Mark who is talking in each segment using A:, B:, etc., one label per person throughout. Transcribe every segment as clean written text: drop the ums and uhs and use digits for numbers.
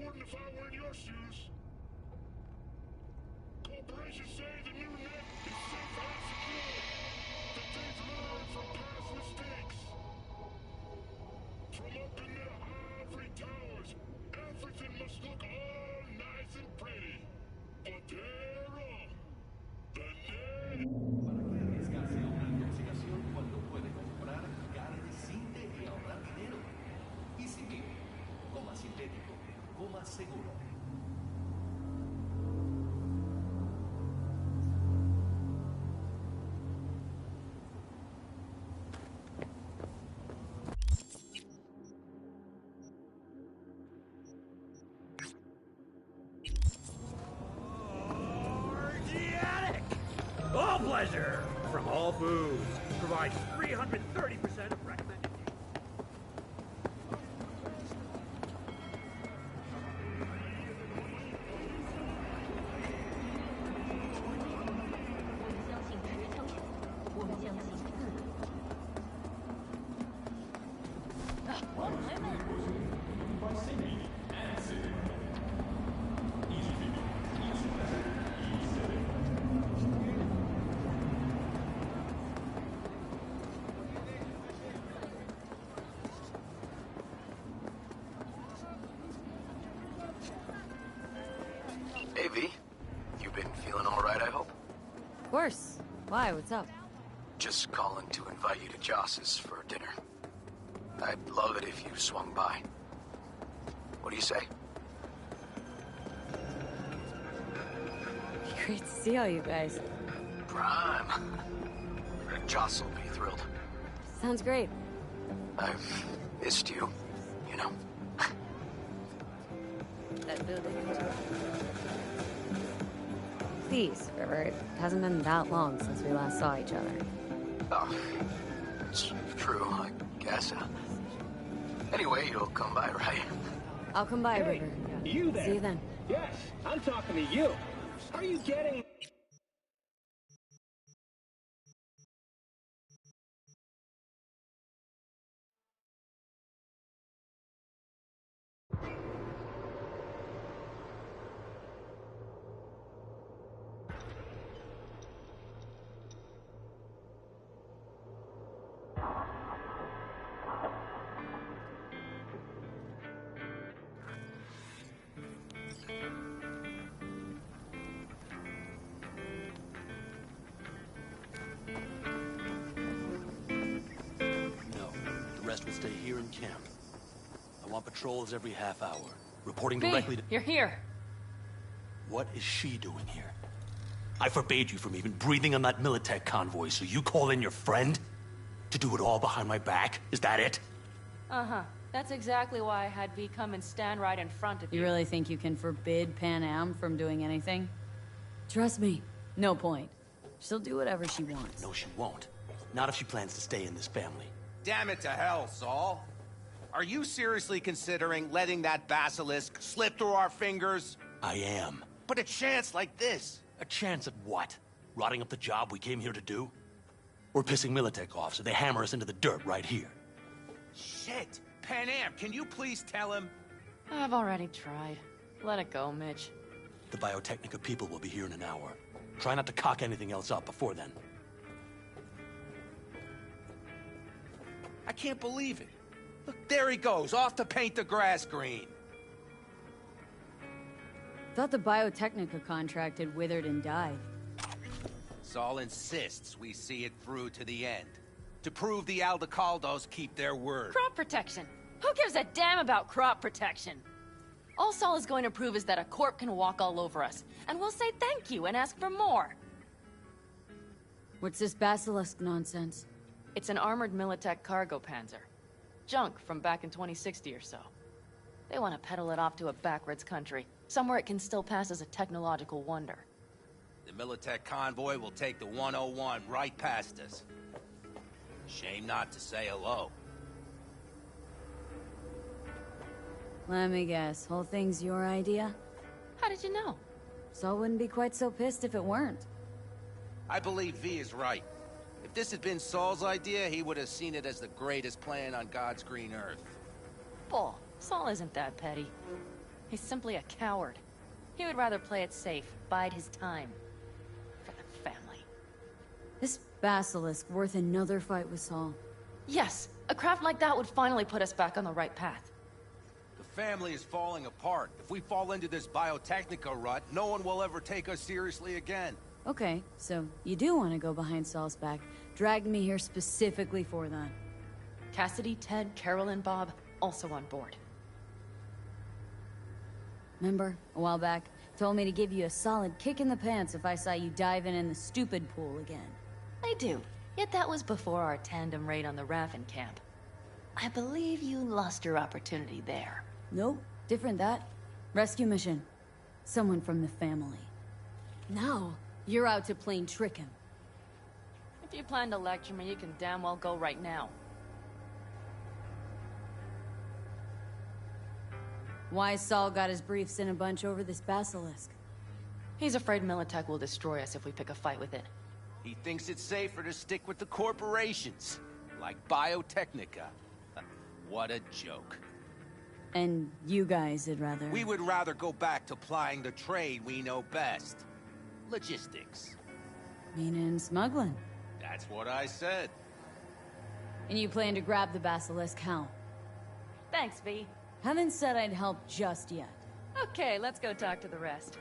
A: wouldn't if I were in your shoes. Corporations say the new net is safe and secure. That they've learned from past mistakes. From up in their ivory towers, everything must look all nice and pretty. But they're wrong. The net...
B: ¿Para qué arriesgarse a una intoxicación cuando puede comprar carne sin y ahorrar dinero? Y si vive, coma sintético, coma seguro.
C: All pleasure from All Foods provides 330% of recommended.
D: Hey, V. You been feeling all right, I hope?
E: Of course. Why? What's up?
D: Just calling to invite you to Joss's for dinner. I'd love it if you swung by. What do you say?
E: Great to see all you guys.
D: Prime. Joss will be thrilled.
E: Sounds great.
D: I've missed you, you know.
E: That building. Please, River. It hasn't been that long since we last saw each other.
D: Oh, it's true, I guess. Anyway, you'll come by, right?
E: I'll come by,
C: Hey,
E: River.
C: you there?
E: See you then.
C: Yes, I'm talking to you. Are you getting...
B: No, the rest will stay here in camp. I want patrols every half hour, reporting
F: V,
B: directly to...
F: you're here.
B: What is she doing here? I forbade you from even breathing on that Militech convoy, so you call in your friend? To do it all behind my back? Is that it?
F: Uh-huh. That's exactly why I had V come and stand right in front of you.
E: You really think you can forbid Panam from doing anything? Trust me. No point. She'll do whatever she wants.
B: No, she won't. Not if she plans to stay in this family.
G: Damn it to hell, Saul. Are you seriously considering letting that basilisk slip through our fingers?
B: I am.
G: But a chance like this.
B: A chance at what? Rotting up the job we came here to do? We're pissing Militech off, so they hammer us into the dirt right here.
G: Shit. Panam, can you please tell him?
F: I've already tried. Let it go, Mitch.
B: The Biotechnica people will be here in an hour. Try not to cock anything else up before then.
G: I can't believe it. Look, there he goes, off to paint the grass green.
E: Thought the Biotechnica contract had withered and died.
G: Saul insists we see it through to the end. To prove the Aldecaldos keep their word.
F: Crop protection. Who gives a damn about crop protection? All Saul is going to prove is that a corp can walk all over us, and we'll say thank you and ask for more.
E: What's this basilisk nonsense?
F: It's an armored Militech cargo panzer. Junk from back in 2060 or so. They want to peddle it off to a backwards country, somewhere it can still pass as a technological wonder.
G: The Militech convoy will take the 101 right past us. Shame not to say hello.
E: Let me guess, whole thing's your idea?
F: How did you know?
E: Saul wouldn't be quite so pissed if it weren't.
G: I believe V is right. If this had been Saul's idea, he would have seen it as the greatest plan on God's green earth.
F: Bull. Saul isn't that petty. He's simply a coward. He would rather play it safe, bide his time. For the family.
E: This basilisk worth another fight with Saul.
F: Yes, a craft like that would finally put us back on the right path.
G: The family is falling apart. If we fall into this biotechnica rut, no one will ever take us seriously again.
E: Okay, so you do want to go behind Saul's back. Dragged me here specifically for that.
F: Cassidy, Ted, Carol, and Bob, also on board.
E: Remember, a while back, told me to give you a solid kick in the pants if I saw you diving in the stupid pool again.
F: I do. Yet that was before our tandem raid on the Raven camp. I believe you lost your opportunity there.
E: Nope, different that. Rescue mission. Someone from the family. Now, you're out to plain trick him.
F: If you plan to lecture me, you can damn well go right now.
E: Why Saul got his briefs in a bunch over this basilisk?
F: He's afraid Militech will destroy us if we pick a fight with it.
G: He thinks it's safer to stick with the corporations, like biotechnica. What a joke.
E: And you guys would rather...
G: We would rather go back to plying the trade we know best. Logistics.
E: Meaning smuggling.
G: That's what I said.
E: And you plan to grab the basilisk how?
F: Thanks, V.
E: Haven't said I'd help just yet.
F: Okay, let's go talk to the rest.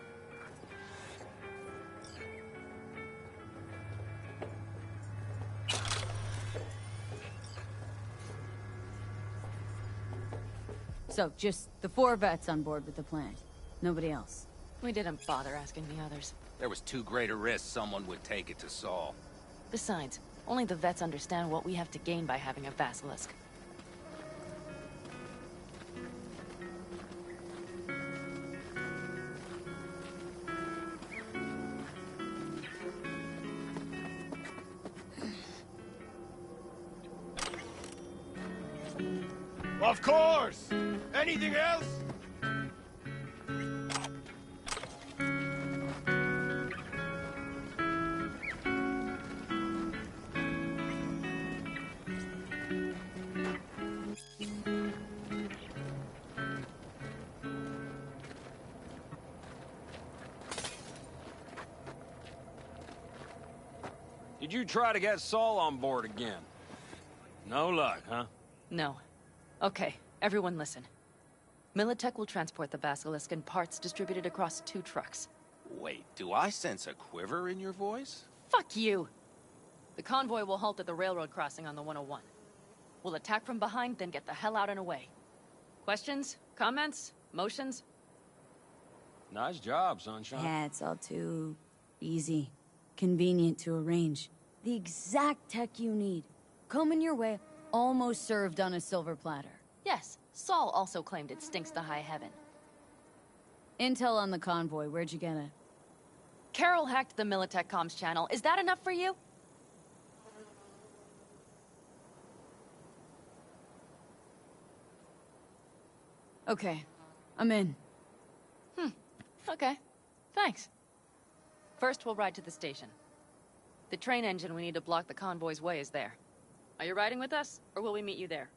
E: So, just the 4 vets on board with the plant. Nobody else.
F: We didn't bother asking the others.
G: There was too great a risk someone would take it to Saul.
F: Besides, only the vets understand what we have to gain by having a basilisk.
C: Of course! Anything else?
H: Did you try to get Saul on board again? No luck, huh?
F: No. Okay, everyone listen. Militech will transport the basilisk in parts distributed across 2 trucks.
G: Wait, do I sense a quiver in your voice?
F: Fuck you! The convoy will halt at the railroad crossing on the 101. We'll attack from behind, then get the hell out and away. Questions? Comments? Motions?
H: Nice job, Sunshine.
E: Yeah, it's all too... easy. Convenient to arrange. The exact tech you need. Coming your way, almost served on a silver platter.
F: Yes, Saul also claimed it stinks to high heaven.
E: Intel on the convoy, where'd you get it?
F: Carol hacked the Militech comms channel. Is that enough for you?
E: Okay, I'm in.
F: Okay. Thanks. First, we'll ride to the station. The train engine we need to block the convoy's way is there. Are you riding with us, or will we meet you there?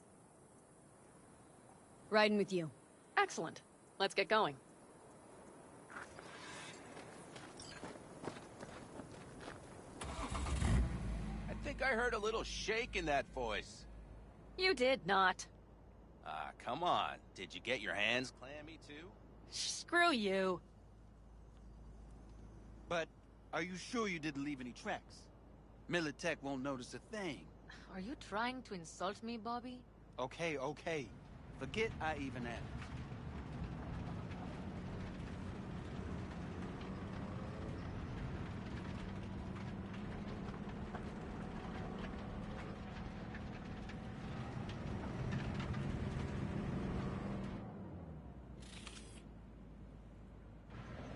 E: Riding with you.
F: Excellent. Let's get going.
G: I think I heard a little shake in that voice.
F: You did not.
G: Come on. Did you get your hands clammy, too?
F: Screw you.
I: But are you sure you didn't leave any tracks? Militech won't notice a thing.
F: Are you trying to insult me, Bobby?
I: Okay, okay. Forget I even asked.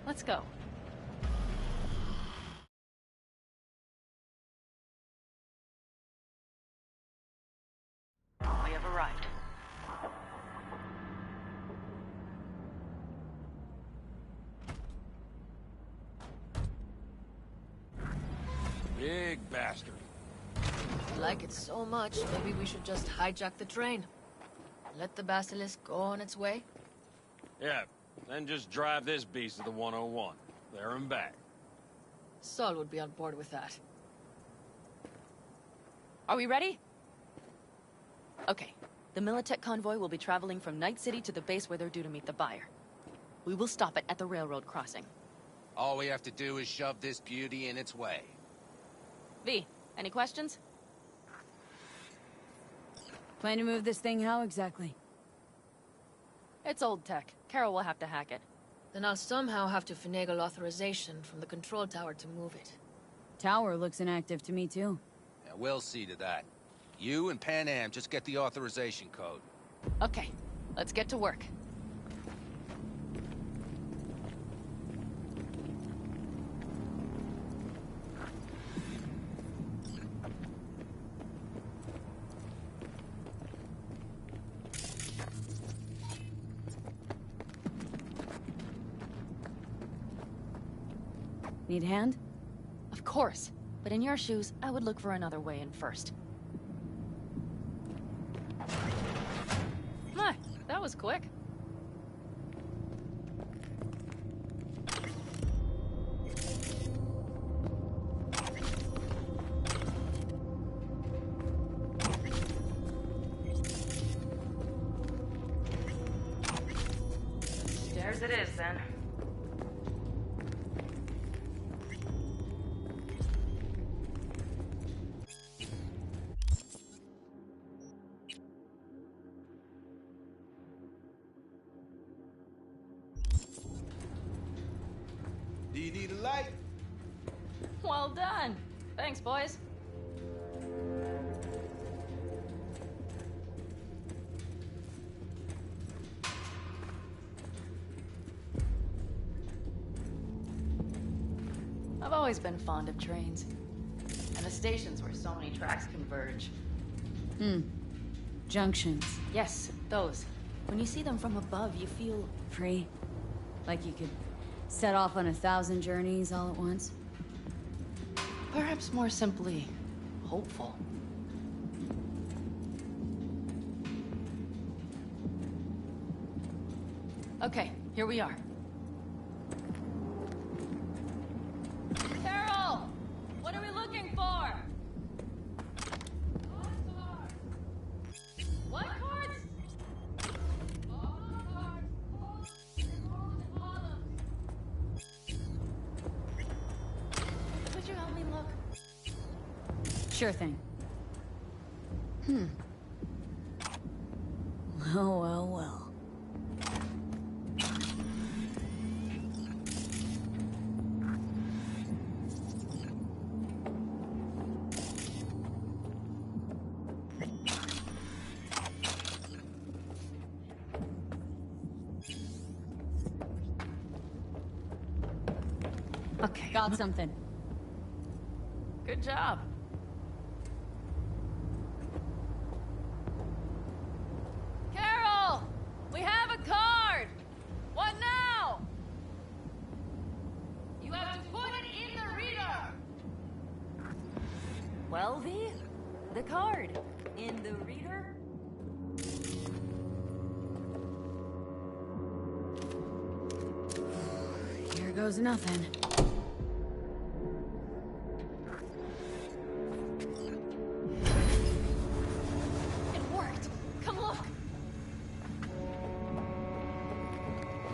F: Let's go. We have arrived.
H: Big bastard.
J: I like it so much, maybe we should just hijack the train. Let the basilisk go on its way.
H: Yeah, Then just drive this beast to the 101. There and back.
J: Saul would be on board with that.
F: Are we ready? Okay. The Militech convoy will be traveling from Night City to the base where they're due to meet the buyer. We will stop it at the railroad crossing.
G: All we have to do is shove this beauty in its way.
F: V, any questions?
E: Plan to move this thing how exactly?
F: It's old tech. Carol will have to hack it.
J: Then I'll somehow have to finagle authorization from the control tower to move it.
E: Tower looks inactive to me too.
G: Yeah, we'll see to that. You and Panam just get the authorization code.
F: Okay, let's get to work.
E: Need a hand?
F: Of course. But in your shoes, I would look for another way in first. My, that was quick. Stairs it is, then.
I: Do you need a light?
F: Well done. Thanks, boys. I've always been fond of trains. And the stations where so many tracks converge.
E: Junctions.
F: Yes, those. When you see them from above, you feel...
E: Free. Like you could set off on 1,000 journeys all at once.
F: perhaps more simply, hopeful. Okay, here we are. Carol! What are we looking for? What cards? Could you help me look?
E: Sure thing. Oh, well, well.
F: Okay.
E: Got something.
F: Good job. Carol! We have a card! What now? You have to put it in the reader! Well, V? The card. In the reader?
E: Here goes nothing.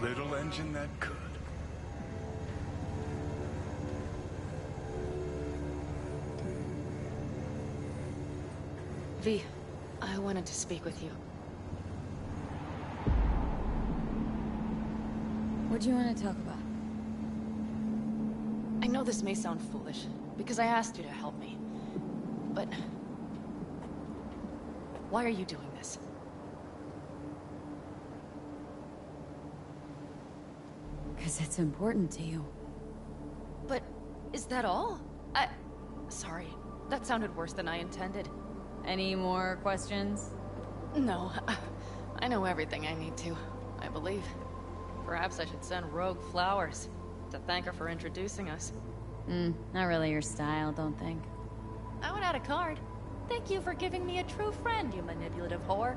A: Little engine that could.
F: V, I wanted to speak with you.
E: What do you want to talk about?
F: I know this may sound foolish, because I asked you to help me. But... why are you doing this?
E: Because it's important to you.
F: But... is that all? Sorry. That sounded worse than I intended.
E: Any more questions?
F: No. I know everything I need to, I believe. Perhaps I should send Rogue flowers to thank her for introducing us.
E: Not really your style, don't think.
F: I would add a card. Thank you for giving me a true friend, you manipulative whore.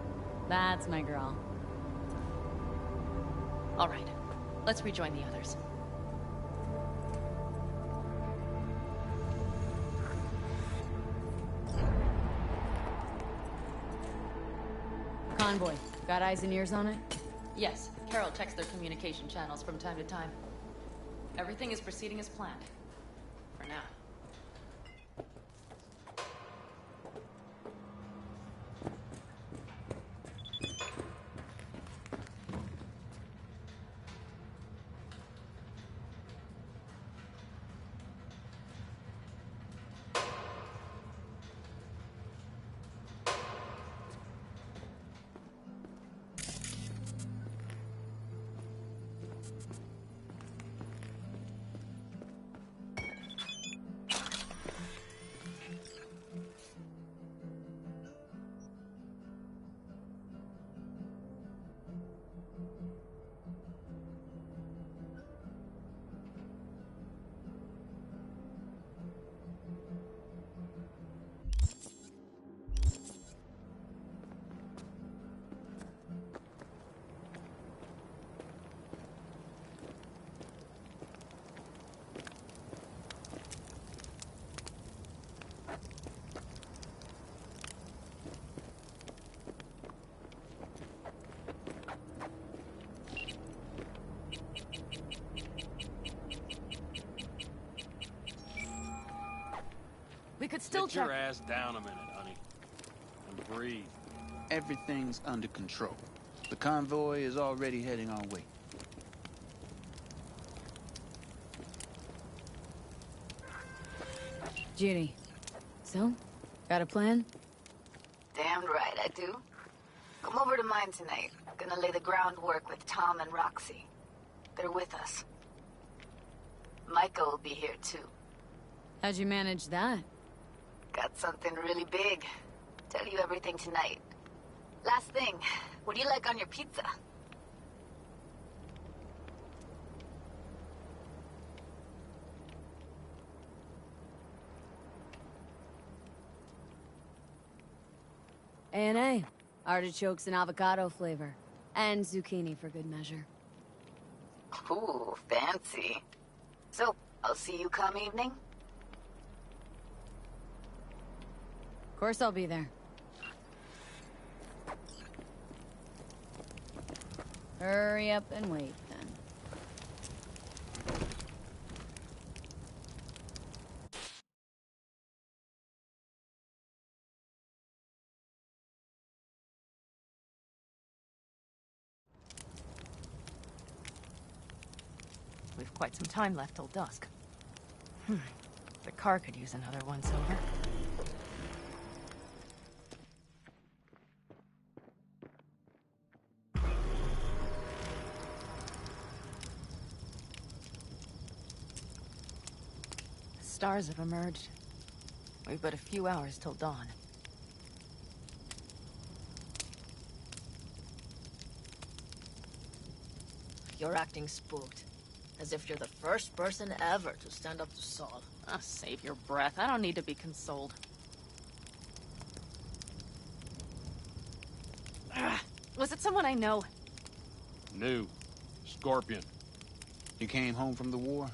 E: That's my girl.
F: All right. Let's rejoin the others.
E: Convoy. Got eyes and ears on it?
F: Yes, Carol checks their communication channels from time to time. Everything is proceeding as planned. For now. We could still
H: Get your
F: check.
H: ass down a minute, honey. And breathe.
I: Everything's under control. The convoy is already heading our way.
E: Judy. So? Got a plan?
K: Damn right I do. Come over to mine tonight. Gonna lay the groundwork with Tom and Roxy. They're with us. Micah will be here too.
E: How'd you manage that?
K: Got something really big. Tell you everything tonight. Last thing, what do you like on your pizza?
E: A&A. Artichokes and avocado flavor. And zucchini for good measure.
K: Ooh, fancy. So, I'll see you come evening?
E: Of course I'll be there. Hurry up and wait, then.
F: We've quite some time left till dusk. The car could use another once-over. The stars have emerged. We've but a few hours till dawn.
J: You're acting spooked. As if you're the first person ever to stand up to Saul.
F: Ah, save your breath. I don't need to be consoled. Was it someone I know?
H: New. Scorpion.
I: He came home from the war,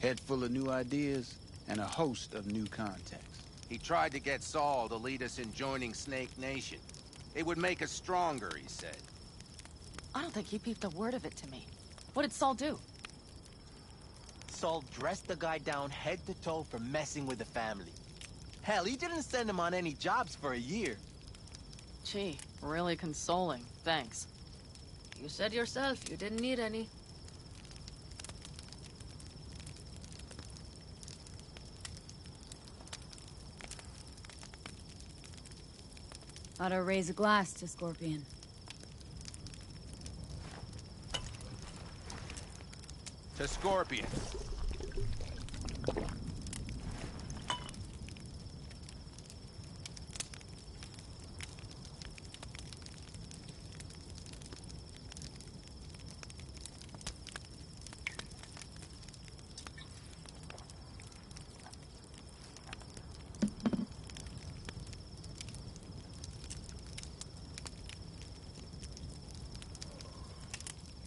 I: head full of new ideas, and a host of new contacts.
G: He tried to get Saul to lead us in joining Snake Nation. It would make us stronger, he said.
F: I don't think he peeped a word of it to me. What did Saul do?
L: Saul dressed the guy down head to toe for messing with the family. Hell, he didn't send him on any jobs for a year.
F: Gee, really consoling. Thanks.
J: You said yourself you didn't need any.
E: Ought to raise a glass to Scorpion.
G: To Scorpion.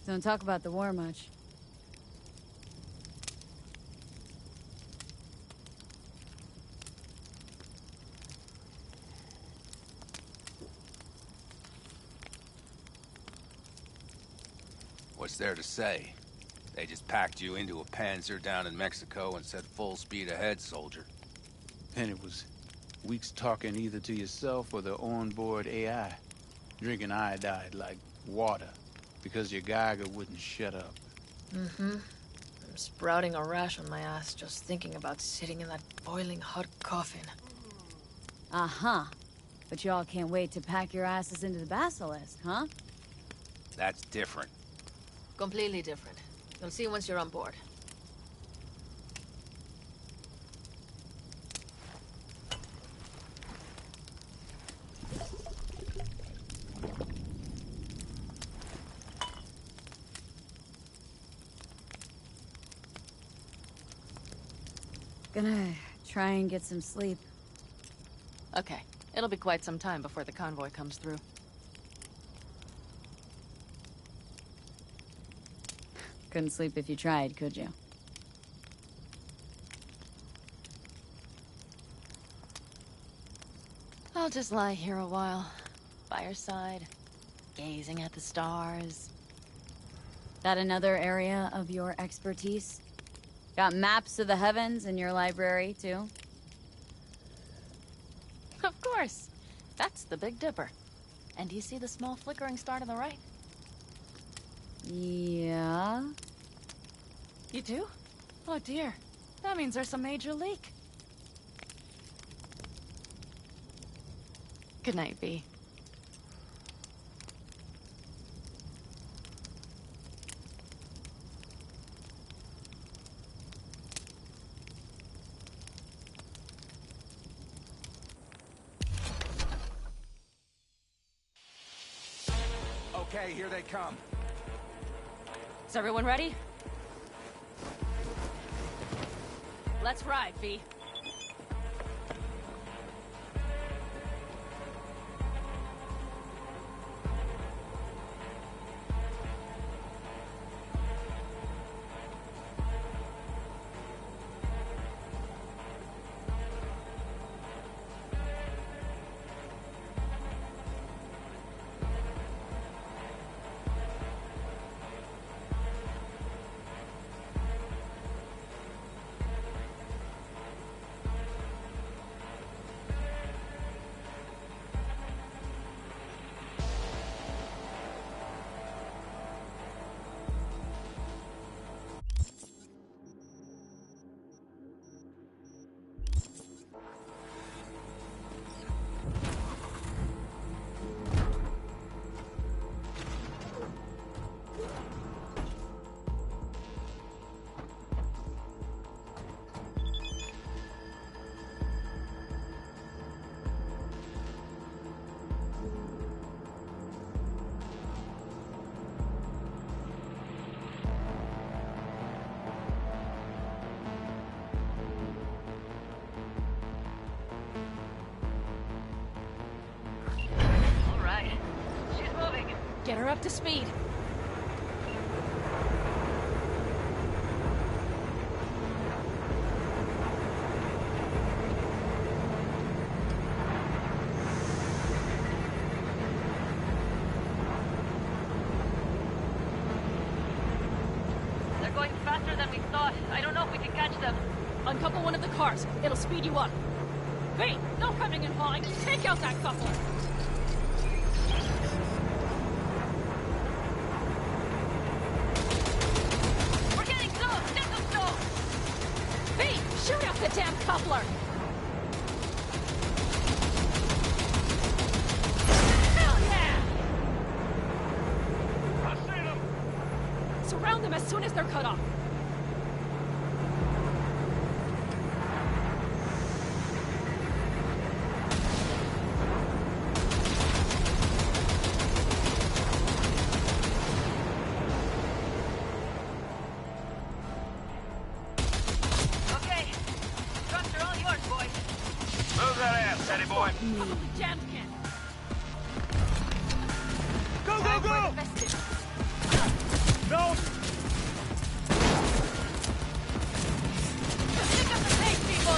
E: Don't talk about the war much.
G: What's there to say? They just packed you into a Panzer down in Mexico and said full speed ahead, soldier.
I: And it was weeks talking either to yourself or the onboard AI. Drinking iodide like water, because your Geiger wouldn't shut up.
J: Mm-hmm. I'm sprouting a rash on my ass just thinking about sitting in that boiling hot coffin.
E: Uh-huh. But y'all can't wait to pack your asses into the Basilisk, huh?
G: That's different.
J: Completely different. You'll see once you're on board.
E: Gonna try and get some sleep.
F: Okay. It'll be quite some time before the convoy comes through.
E: Couldn't sleep if you tried, could you?
F: I'll just lie here a while, by your side, gazing at the stars.
E: That another area of your expertise? Got maps of the heavens in your library, too?
F: Of course. That's the Big Dipper. And do you see the small flickering star to the right?
E: Yeah?
F: You do? Oh dear. That means there's a major leak. Good night, V.
H: Okay, here they come.
F: Is everyone ready? Let's ride, V. Get her up to speed.
M: They're going faster than we thought. I don't know if we can catch them.
F: Uncouple one of the cars. It'll speed you up. Hey, no cutting and hauling. Take out that coupler. Shoot out the damn coupler! Hell yeah!
C: I see them!
F: Surround them as soon as they're cut off.
C: Move.
F: The jams can.
C: Go, go, go! No!
F: Pick up the pace, people!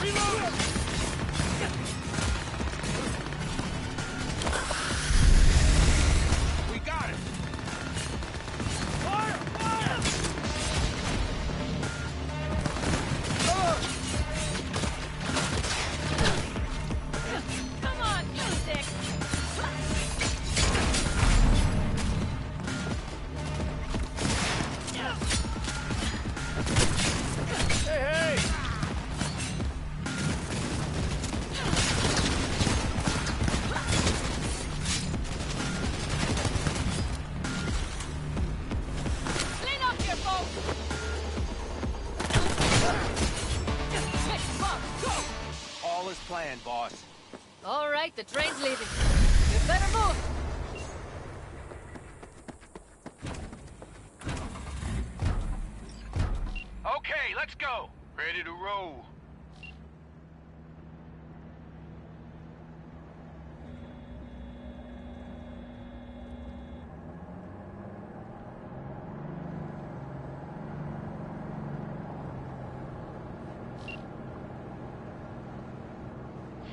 C: Reload!
G: plan, boss?
J: All right, the train's leaving. You better move.
H: Okay, let's go. Ready to roll.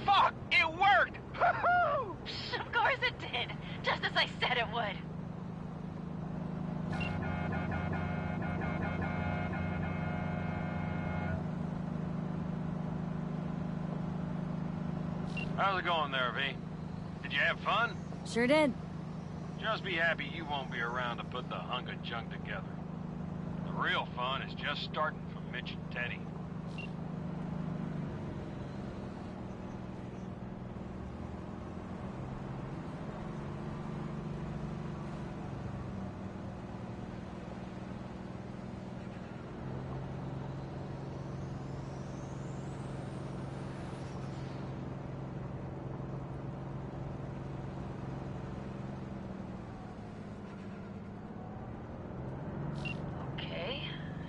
H: Fuck! It worked! Woohoo!
M: Of course it did. Just as I said it would.
H: How's it going there, V? Did you have fun?
E: Sure did.
H: Just be happy you won't be around to put the hunk of junk together. The real fun is just starting for Mitch and Teddy.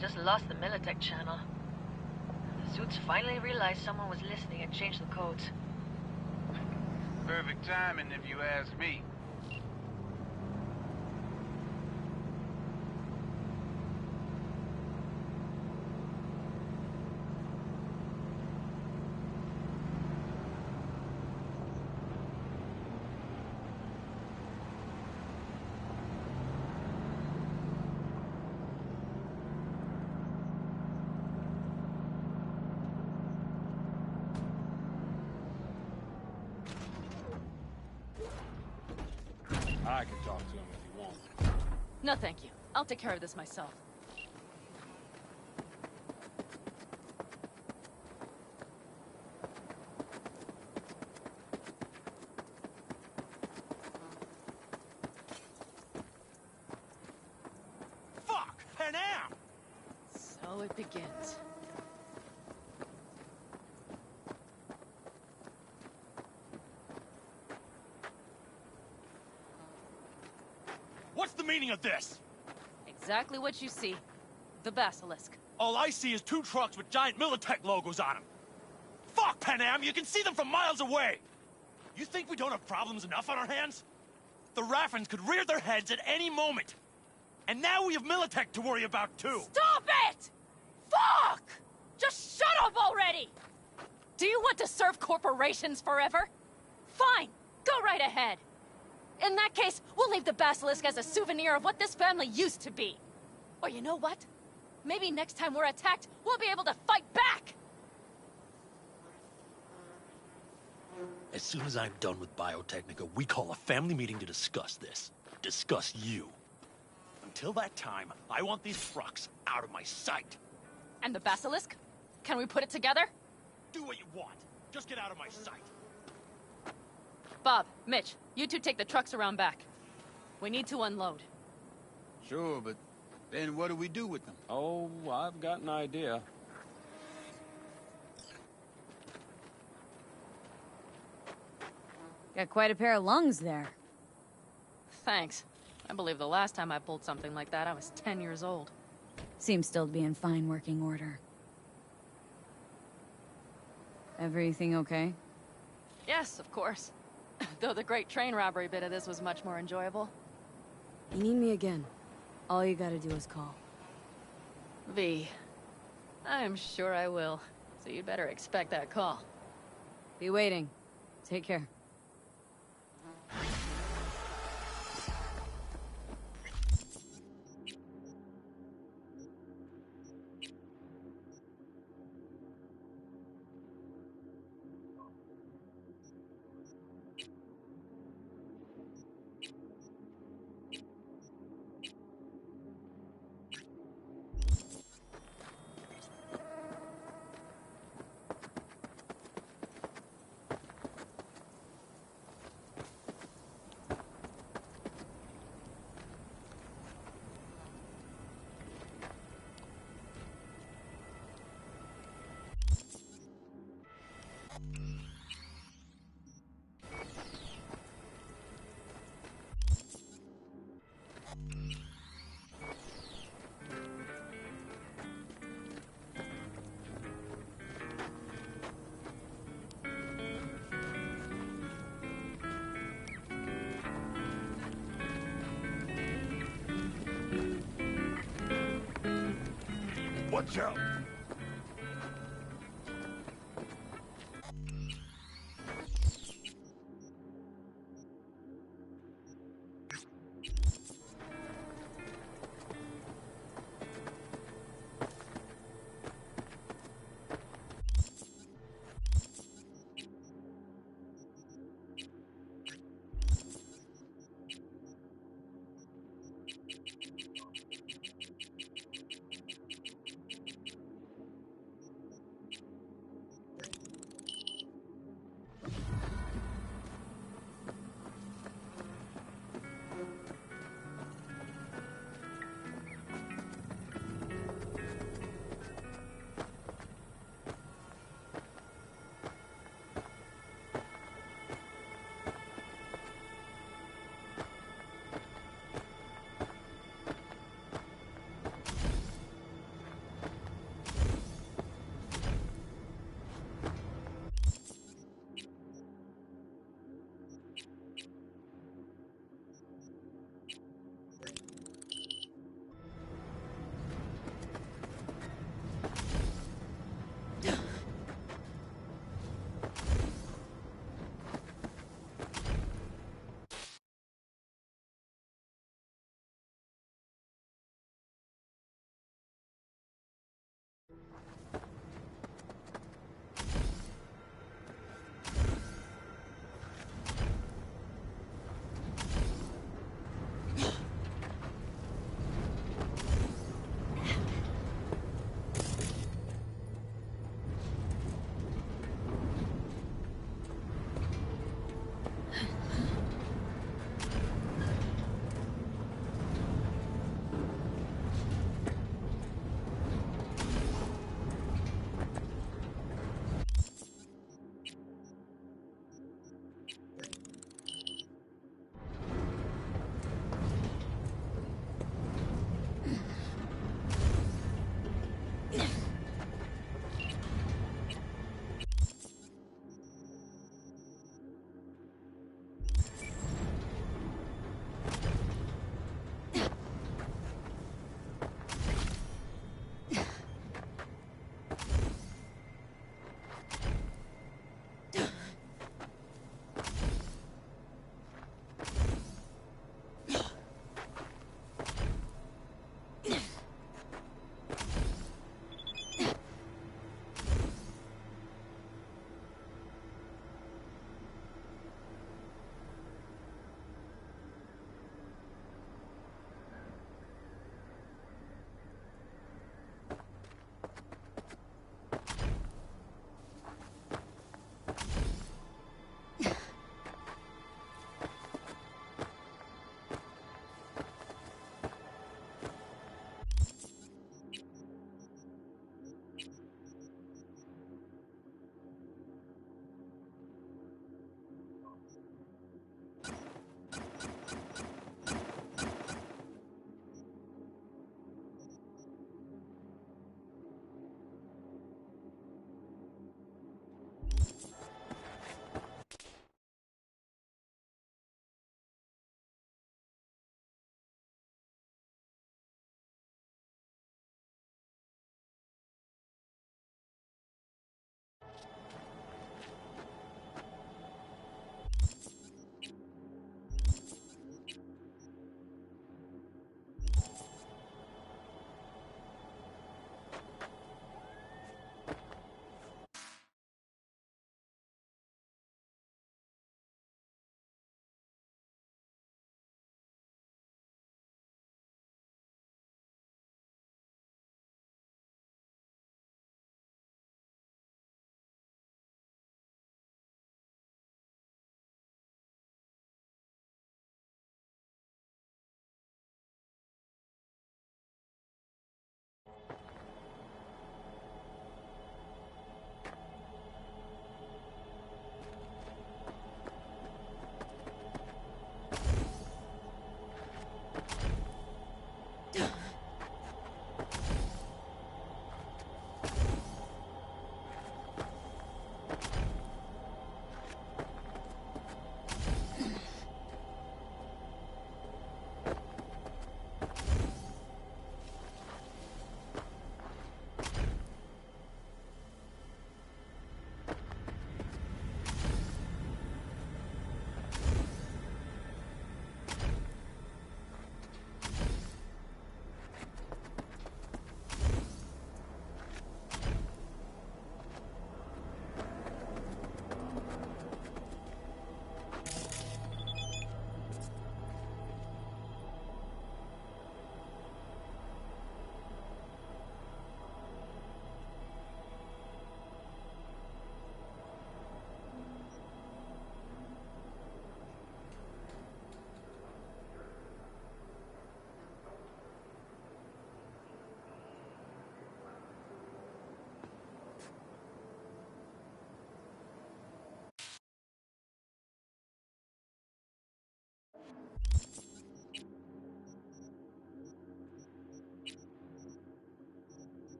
J: Just lost the Militech channel. The suits finally realized someone was listening and changed the codes.
I: Perfect timing, if you ask me.
H: I can talk to him if you want.
F: No, thank you. I'll take care of this myself.
B: Fuck! Panam!
F: So it begins.
B: What's the meaning of this?
F: Exactly what you see. The Basilisk.
B: All I see is 2 trucks with giant Militech logos on them. Fuck, Panam! You can see them from miles away! You think we don't have problems enough on our hands? The Raffens could rear their heads at any moment. And now we have Militech to worry about, too.
F: Stop it! Fuck! Just shut up already! Do you want to serve corporations forever? Fine, go right ahead. In that case, we'll leave the Basilisk as a souvenir of what this family used to be. Or you know what? Maybe next time we're attacked, we'll be able to fight back!
B: As soon as I'm done with Biotechnica, we call a family meeting to discuss this. Discuss you. Until that time, I want these trucks out of my sight.
F: And the Basilisk? Can we put it together?
B: Do what you want. Just get out of my sight.
F: Bob, Mitch, you two take the trucks around back. We need to unload.
I: Sure, but then what do we do with them?
H: Oh, I've got an idea.
E: Got quite a pair of lungs there.
F: Thanks. I believe the last time I pulled something like that, I was 10 years old.
E: Seems still to be in fine working order. Everything okay?
F: Yes, of course. Though the great train robbery bit of this was much more enjoyable.
E: You need me again. All you gotta do is call.
F: V. I'm sure I will. So you'd better expect that call.
E: Be waiting. Take care.
A: Watch out!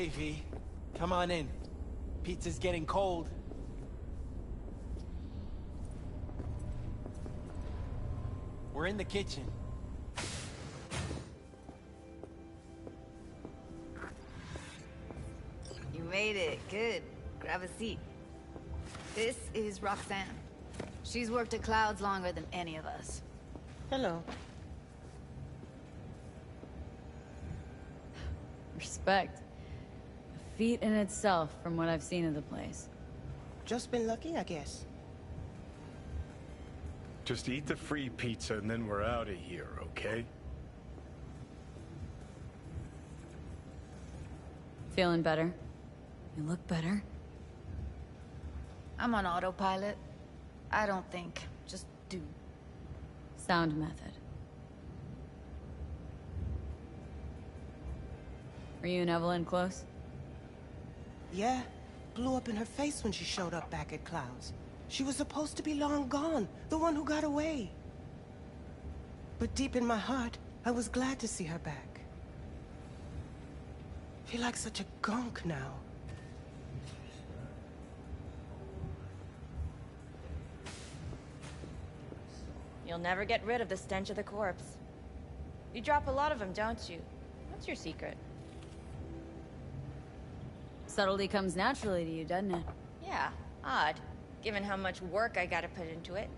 L: Okay, V. Come on in. Pizza's getting cold. We're in the kitchen.
K: You made it. Good. Grab a seat. This is Roxanne. She's worked at Clouds longer than any of us.
N: Hello.
E: Respect. A feat in itself from what I've seen of the place.
N: Just been lucky, I guess.
A: Just eat the free pizza and then we're out of here, okay?
E: Feeling better? You look better.
K: I'm on autopilot. I don't think. Just do.
E: Sound method. Were you and Evelyn close?
N: Yeah. Blew up in her face when she showed up back at Clouds. She was supposed to be long gone, the one who got away. But deep in my heart, I was glad to see her back. Feel like such a gunk now.
O: You'll never get rid of the stench of the corpse. You drop a lot of them, don't you? What's your secret?
E: Subtlety comes naturally to you, doesn't it?
O: Yeah, odd, given how much work I gotta put into it.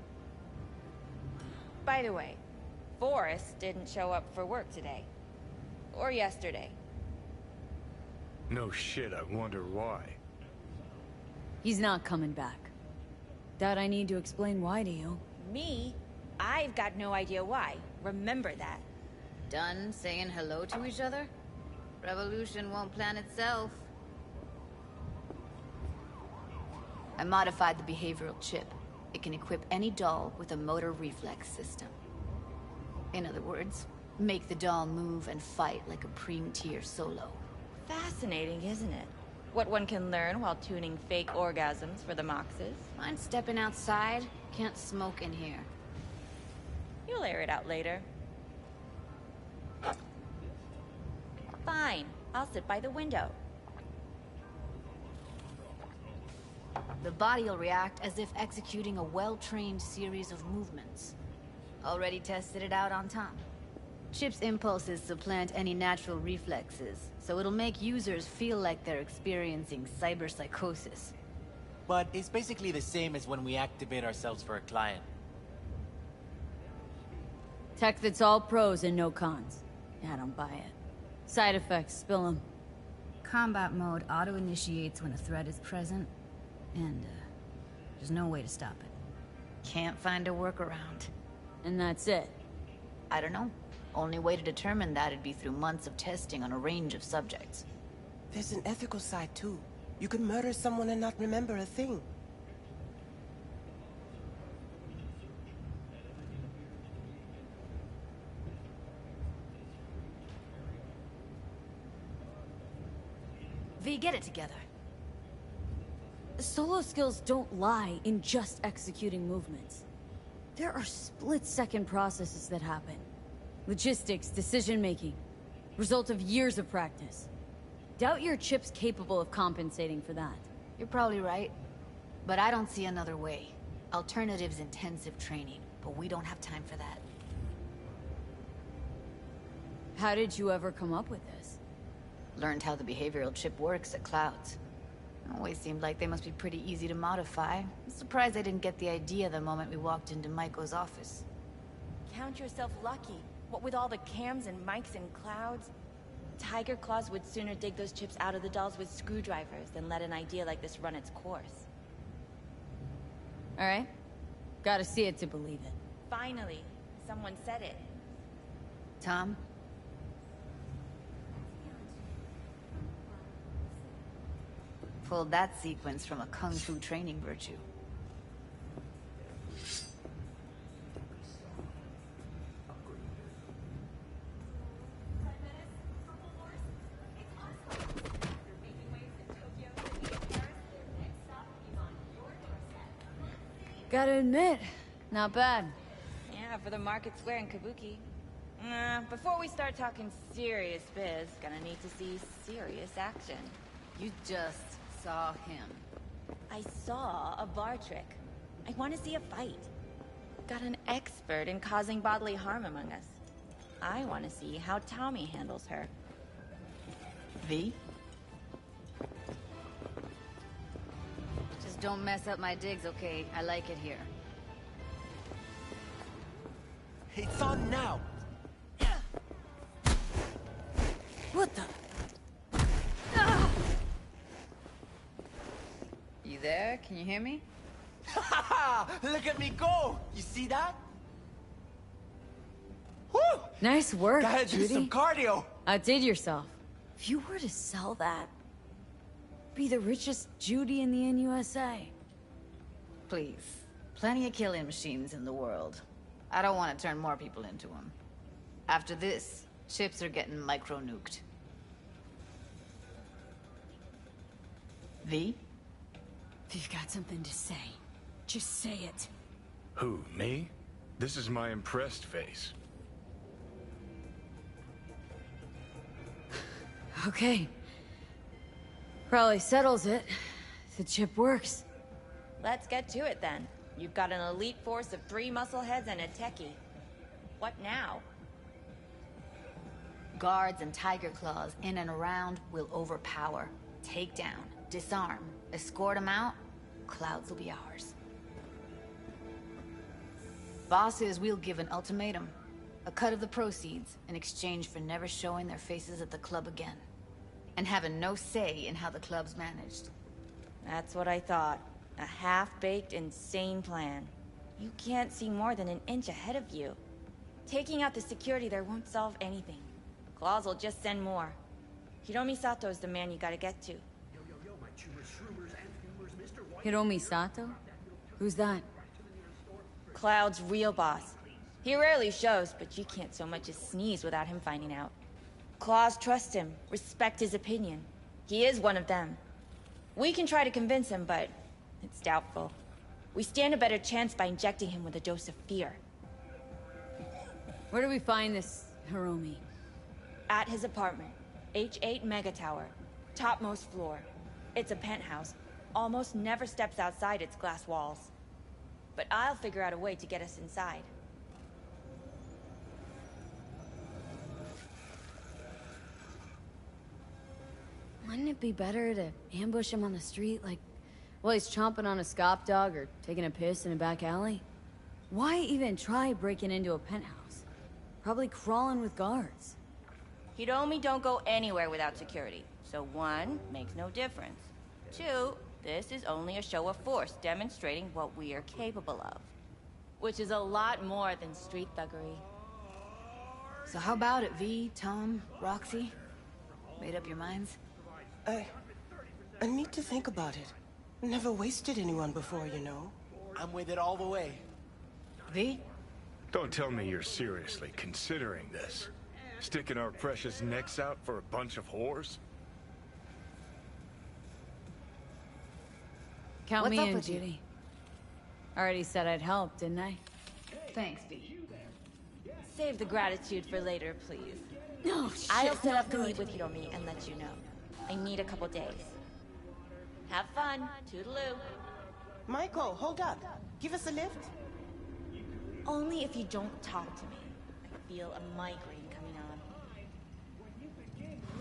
O: By the way, Forrest didn't show up for work today. Or yesterday.
A: No shit, I wonder why.
E: He's not coming back. Doubt I need to explain why to you.
O: Me? I've got no idea why. Remember that.
K: Done saying hello to each other? Revolution won't plan itself. I modified the behavioral chip. It can equip any doll with a motor reflex system. In other words, make the doll move and fight like a Preem-tier solo.
O: Fascinating, isn't it? What one can learn while tuning fake orgasms for the Moxes.
K: Mind stepping outside? Can't smoke in here.
O: You'll air it out later. Fine. I'll sit by the window.
K: The body will react as if executing a well-trained series of movements. Already tested it out on Tom. Chip's impulses supplant any natural reflexes, so it'll make users feel like they're experiencing cyberpsychosis.
L: But it's basically the same as when we activate ourselves for a client.
E: Tech that's all pros and no cons. I don't buy it. Side effects, spill them.
K: Combat mode auto-initiates when a threat is present, and there's no way to stop it. Can't find a workaround.
E: And that's it?
K: I don't know. Only way to determine that would be through months of testing on a range of subjects.
N: There's an ethical side too. You could murder someone and not remember a thing.
K: V, get it together.
E: Solo skills don't lie in just executing movements. There are split-second processes that happen. Logistics, decision-making. Result of years of practice. Doubt your chip's capable of compensating for that.
K: You're probably right. But I don't see another way. Alternative's intensive training, but we don't have time for that.
E: How did you ever come up with this?
K: Learned how the behavioral chip works at Clouds. Always seemed like they must be pretty easy to modify. I'm surprised I didn't get the idea the moment we walked into Maiko's office.
O: Count yourself lucky. What with all the cams and mics and Clouds? Tiger Claws would sooner dig those chips out of the dolls with screwdrivers than let an idea like this run its course.
E: Alright. Gotta see it to believe it.
O: Finally, someone said it.
K: Tom? Pulled that sequence from a kung fu training virtue.
E: Gotta admit, not bad.
O: Yeah, for the market square in Kabuki. Before we start talking serious biz, gonna need to see serious action.
K: You just saw him.
O: I saw a bar trick. I want to see a fight. Got an expert in causing bodily harm among us. I want to see how Tommy handles her.
K: V? Just don't mess up my digs, okay? I like it here.
L: It's on now!
K: What the? You there? Can you hear me?
L: Look at me go! You see that? Woo!
E: Nice work,
L: Gotta do
E: Judy.
L: some cardio.
E: Outdid yourself. If you were to sell that, be the richest Judy in the NUSA.
K: Please. Plenty of killing machines in the world. I don't want to turn more people into them. After this, chips are getting micro-nuked. V?
E: If you've got something to say, just say it.
A: Who, me? This is my impressed face.
E: Okay. Probably settles it. The chip works.
O: Let's get to it then. You've got an elite force of 3 muscleheads and a techie. What now?
K: Guards and tiger claws in and around will overpower, take down, disarm, escort them out. Clouds will be ours. Bosses, we'll give an ultimatum. A cut of the proceeds in exchange for never showing their faces at the club again. And having no say in how the club's managed.
O: That's what I thought. A half-baked, insane plan. You can't see more than an inch ahead of you. Taking out the security there won't solve anything. Claws will just send more. Hiromi Sato's the man you gotta get to.
E: Hiromi Sato? Who's that?
O: Cloud's real boss. He rarely shows, but you can't so much as sneeze without him finding out. Claws trust him, respect his opinion. He is one of them. We can try to convince him, but it's doubtful. We stand a better chance by injecting him with a dose of fear.
E: Where do we find this Hiromi?
O: At his apartment. H8 Mega Tower. Topmost floor. It's a penthouse. Almost never steps outside its glass walls. But I'll figure out a way to get us inside.
E: Wouldn't it be better to ambush him on the street, like, while he's chomping on a scop dog or taking a piss in a back alley? Why even try breaking into a penthouse? Probably crawling with guards.
O: Hiromi don't go anywhere without security. So 1, makes no difference. 2, this is only a show of force demonstrating what we are capable of. Which is a lot more than street thuggery.
K: So how about it, V, Tom, Roxy? Made up your minds?
N: I need to think about it. Never wasted anyone before, you know.
L: I'm with it all the way.
K: V?
A: Don't tell me you're seriously considering this. Sticking our precious necks out for a bunch of whores?
E: Count
K: What's
E: me
K: up
E: in,
K: with you?
E: Judy. Already said I'd help, didn't I?
K: Thanks, V.
O: Save the gratitude for later, please.
E: No, shit,
O: I'll set
E: not
O: up to
E: good.
O: meet with Hiromi and let you know. I need a couple days. Have fun. Toodaloo.
N: Michael, hold up. Give us a lift.
O: Only if you don't talk to me. I feel a migraine coming on.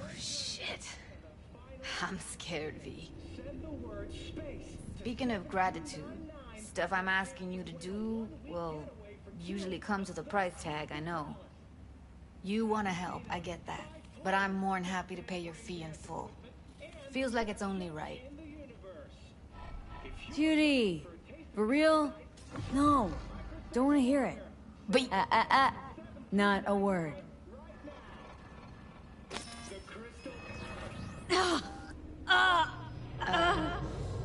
K: Oh, shit. I'm scared, V. Speaking of gratitude, stuff I'm asking you to do, well, usually comes with a price tag, I know. You want to help, I get that. But I'm more than happy to pay your fee in full. Feels like it's only right.
E: Judy! For real? No. Don't want to hear it.
K: But...
E: Not a word.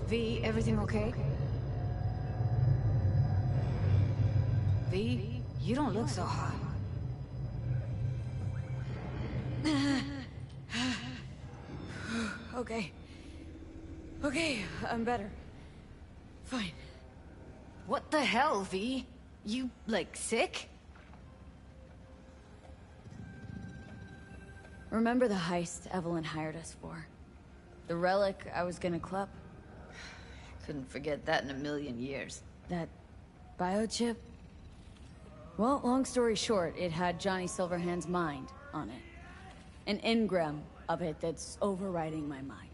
K: V, everything okay? V, you don't look so hot.
E: Okay. Okay, I'm better. Fine.
K: What the hell, V? You, like, sick?
E: Remember the heist Evelyn hired us for? The relic I was gonna club?
K: Couldn't forget that in a million years.
E: That biochip? Well, long story short, it had Johnny Silverhand's mind on it. An engram of it that's overriding my mind.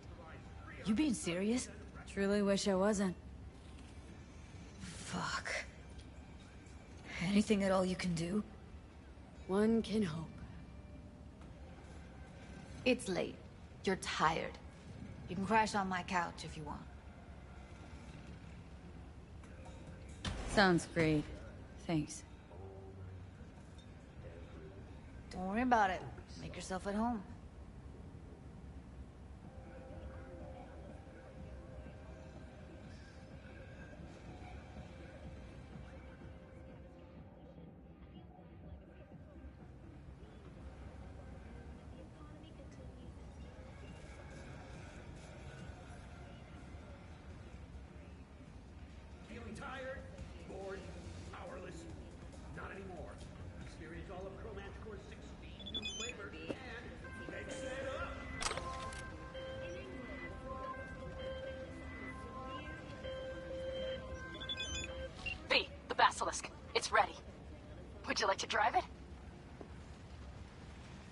K: You being serious?
E: Truly wish I wasn't.
K: Fuck. Anything at all you can do?
E: One can hope.
K: It's late. You're tired. You can crash on my couch if you want.
E: Sounds great. Thanks.
K: Don't worry about it. Make yourself at home.
C: Feeling tired? Bored? Powerless? Not anymore. Experience all of Chromanticore's 16 new flavors and mix it up!
F: V, the Basilisk. It's ready. Would you like to drive it?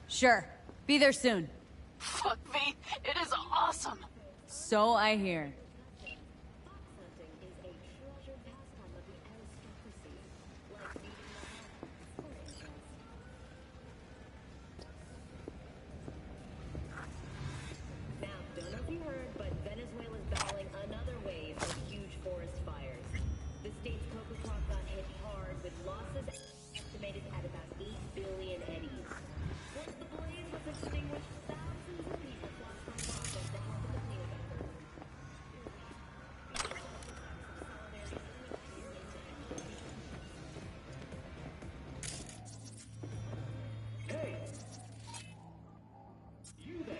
E: Sure. Be there soon.
F: Fuck, V. It is awesome.
E: So I hear.
P: Don't know if you heard, but Venezuela's battling another wave of huge forest fires. The state's cocoa crop got hit hard, with losses estimated at about 8 billion eddies. Once the blaze was extinguished, thousands of people flocked from Boston to help in the cleanup effort.
C: Hey! You there!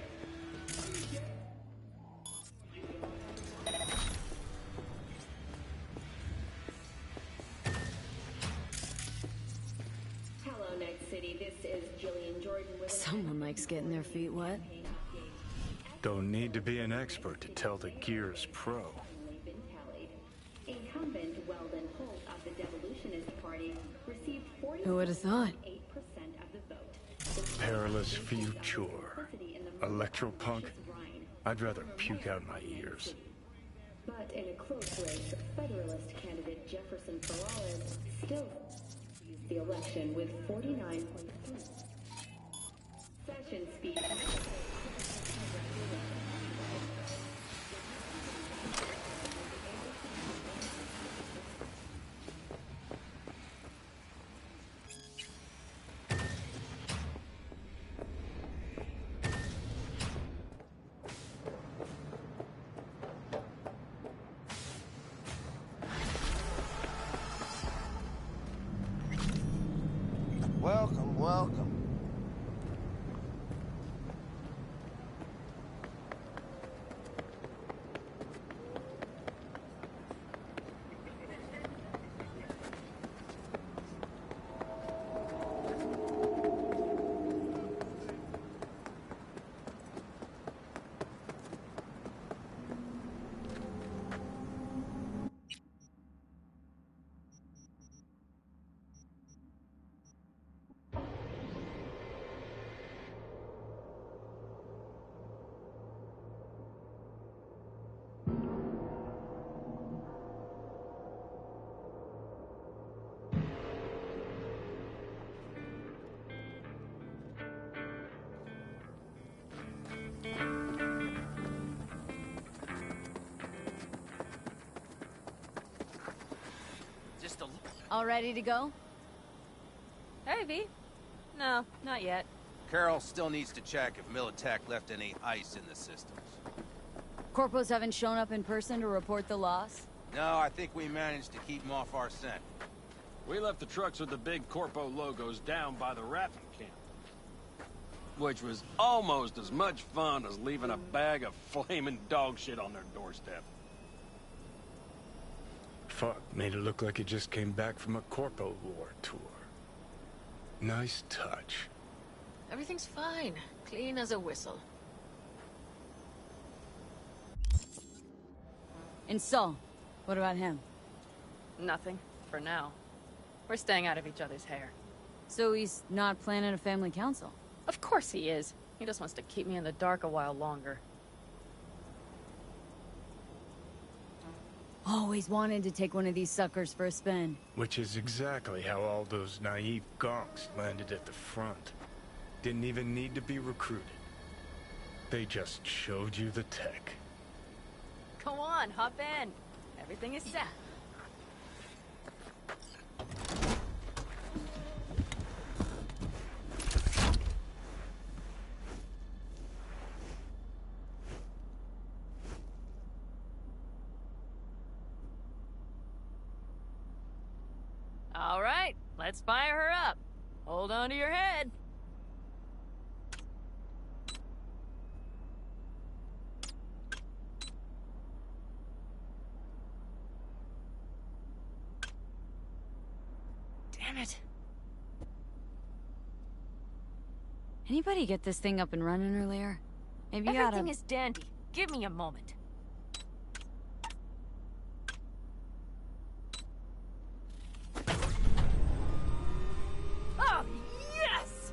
P: Hello, Night City. This is Jillian Jordan with
E: Someone likes getting their feet wet.
Q: Don't need to be an expert to tell the Gears pro.
P: been tallied. Incumbent Weldon Holt of the Devolutionist Party received 40%
E: Who would have thought?
P: of the vote.
Q: Perilous future. Electropunk? I'd rather puke out my ears.
P: But in a close race, Federalist candidate Jefferson Ferrales still used the election with 49.3. Session speech.
L: Welcome, welcome.
E: All ready to go?
F: Hey, V. No, not yet.
G: Carol still needs to check if Militech left any ice in the systems.
E: Corpos haven't shown up in person to report the loss?
G: No, I think we managed to keep them off our scent.
H: We left the trucks with the big Corpo logos down by the Raffen camp. Which was almost as much fun as leaving a bag of flaming dog shit on their doorstep.
Q: Fuck, made it look like you just came back from a Corpo War tour. Nice touch.
J: Everything's fine. Clean as a whistle.
E: And Saul, what about him?
F: Nothing, for now. We're staying out of each other's hair.
E: So he's not planning a family council?
F: Of course he is. He just wants to keep me in the dark a while longer.
E: Always wanted to take one of these suckers for a spin.
Q: Which is exactly how all those naive gonks landed at the front. Didn't even need to be recruited. They just showed you the tech.
F: Go on, hop in. Everything is set. All right, let's fire her up. Hold on to your head. Damn it.
E: Anybody get this thing up and running earlier? Maybe you
F: Everything is dandy. Give me a moment. Oh, yes!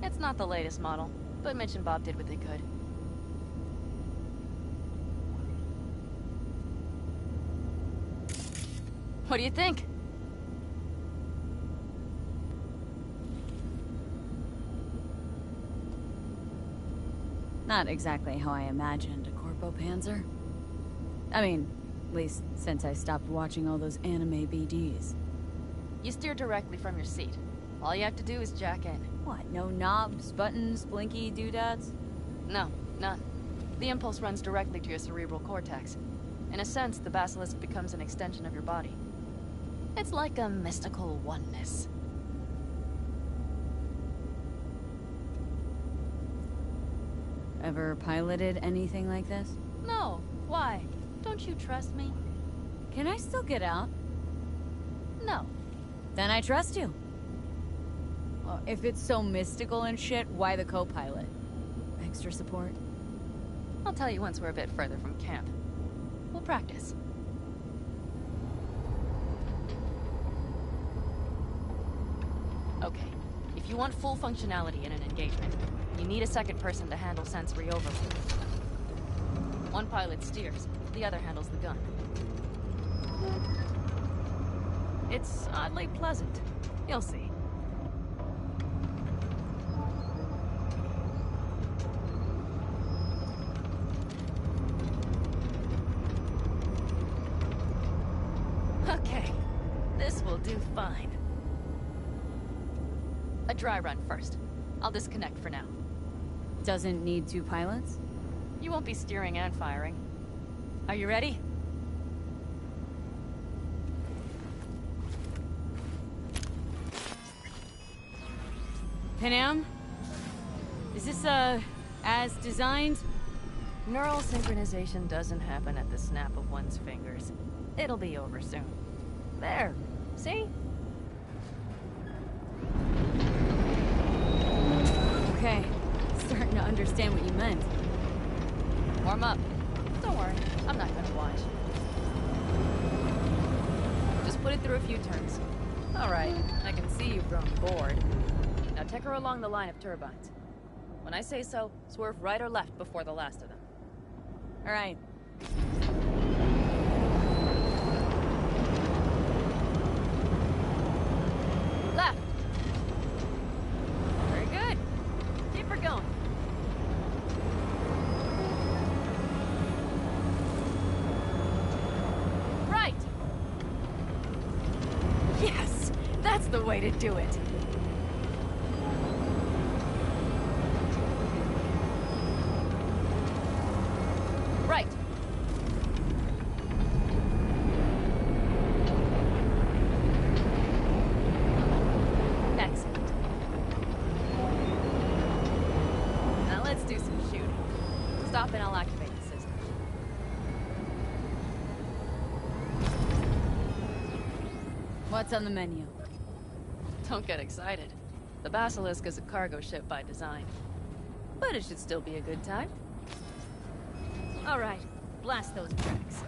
F: It's not the latest model, but Mitch and Bob did what they could. What do you think?
E: Not exactly how I imagined a Corpo Panzer. I mean, at least since I stopped watching all those anime BDs.
F: You steer directly from your seat. All you have to do is jack in.
E: What, no knobs, buttons, blinky doodads?
F: No, none. The impulse runs directly to your cerebral cortex. In a sense, the basilisk becomes an extension of your body. It's like a mystical oneness.
E: Ever piloted anything like this?
F: No. Why? Don't you trust me?
E: Can I still get out?
F: No.
E: Then I trust you. Well, if it's so mystical and shit, why the co-pilot? Extra support?
F: I'll tell you once we're a bit further from camp. We'll practice. Okay. If you want full functionality in an engagement, you need a second person to handle sensory overload. One pilot steers, the other handles the gun. It's oddly pleasant. You'll see. Okay. This will do fine. A dry run first. I'll disconnect for now.
E: Doesn't need two pilots?
F: You won't be steering and firing. Are you ready?
E: Panam? Is this, as designed?
F: Neural synchronization doesn't happen at the snap of one's fingers. It'll be over soon. There. See?
E: Okay. Starting to understand what you meant.
F: Warm up. Don't worry. I'm not gonna watch. Just put it through a few turns. Alright. I can see you've grown bored. Now take her along the line of turbines. When I say so, swerve right or left before the last of them.
E: Alright.
F: Left. Very good. Keep her going. Right. Yes, that's the way to do it. Right. Excellent. Now let's do some shooting. Stop and I'll activate the system.
E: What's on the menu?
F: Don't get excited. The Basilisk is a cargo ship by design. But it should still be a good time.
E: All right, blast those bricks.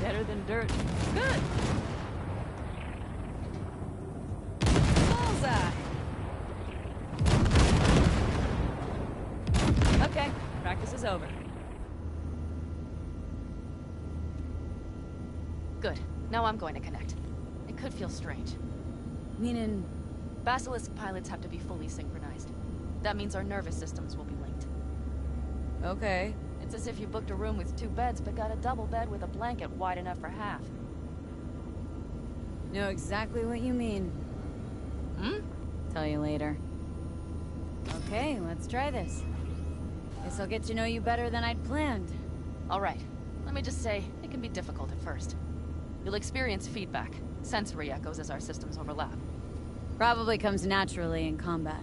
F: Better than dirt. Good. Bullseye. Okay, practice is over. Good. Now I'm going to connect. It could feel strange.
E: Meaning?
F: Basilisk pilots have to be fully synchronized. That means our nervous systems will be linked.
E: Okay.
F: It's as if you booked a room with 2 beds, but got a double bed with a blanket wide enough for half.
E: Know exactly what you mean. Tell you later. Okay, let's try this. Guess I'll get to know you better than I'd planned.
F: All right. Let me just say, it can be difficult at first. You'll experience feedback, sensory echoes as our systems overlap.
E: Probably comes naturally in combat.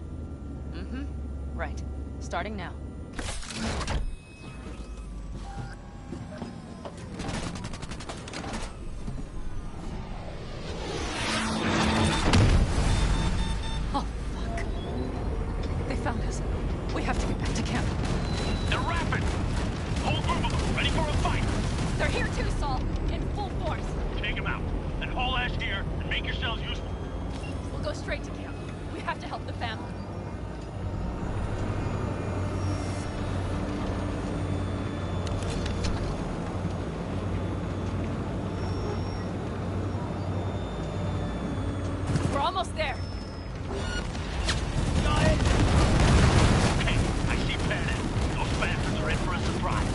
F: Right. Starting now. Oh, fuck. They found us. We have to get back to camp.
B: They're rapid! Whole group of them, ready for a fight!
F: They're here too, Saul. In full force.
B: Take them out, and haul ass here, and make yourselves useful.
F: We'll go straight to camp. We have to help the family. We're almost there.
B: Okay, I see Panam. Those bastards are in for a surprise.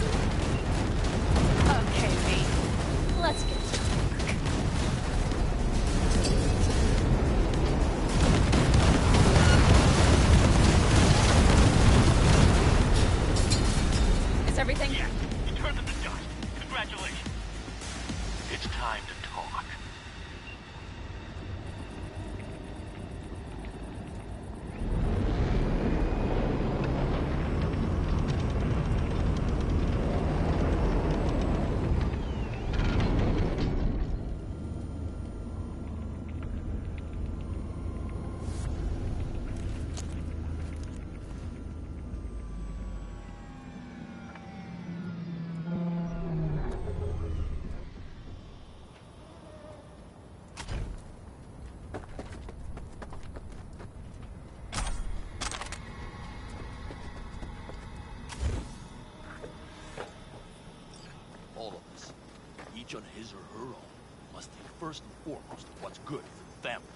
F: Okay, mate. Let's get to work. Is everything?
B: Yes, you turned them to dust. Congratulations. It's time to talk. All of us, each on his or her own, must think first and foremost of what's good for the family.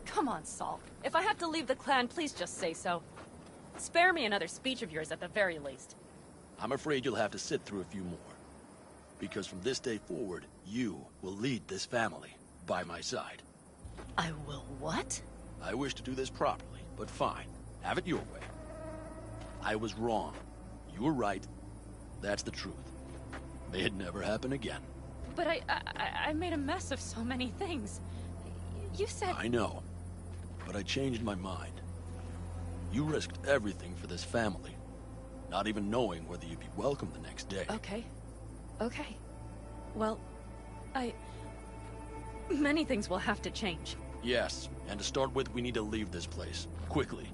F: Come on, Saul. If I have to leave the clan, please just say so. Spare me another speech of yours at the very least.
B: I'm afraid you'll have to sit through a few more. Because from this day forward, you will lead this family by my side.
F: I will what?
B: I wish to do this properly, but fine. Have it your way. I was wrong. You were right. That's the truth. May it never happen again.
F: But I made a mess of so many things. You said...
B: I know. But I changed my mind. You risked everything for this family. Not even knowing whether you'd be welcome the next day.
F: Okay. Okay. Well, many things will have to change.
B: Yes, and to start with, we need to leave this place. Quickly.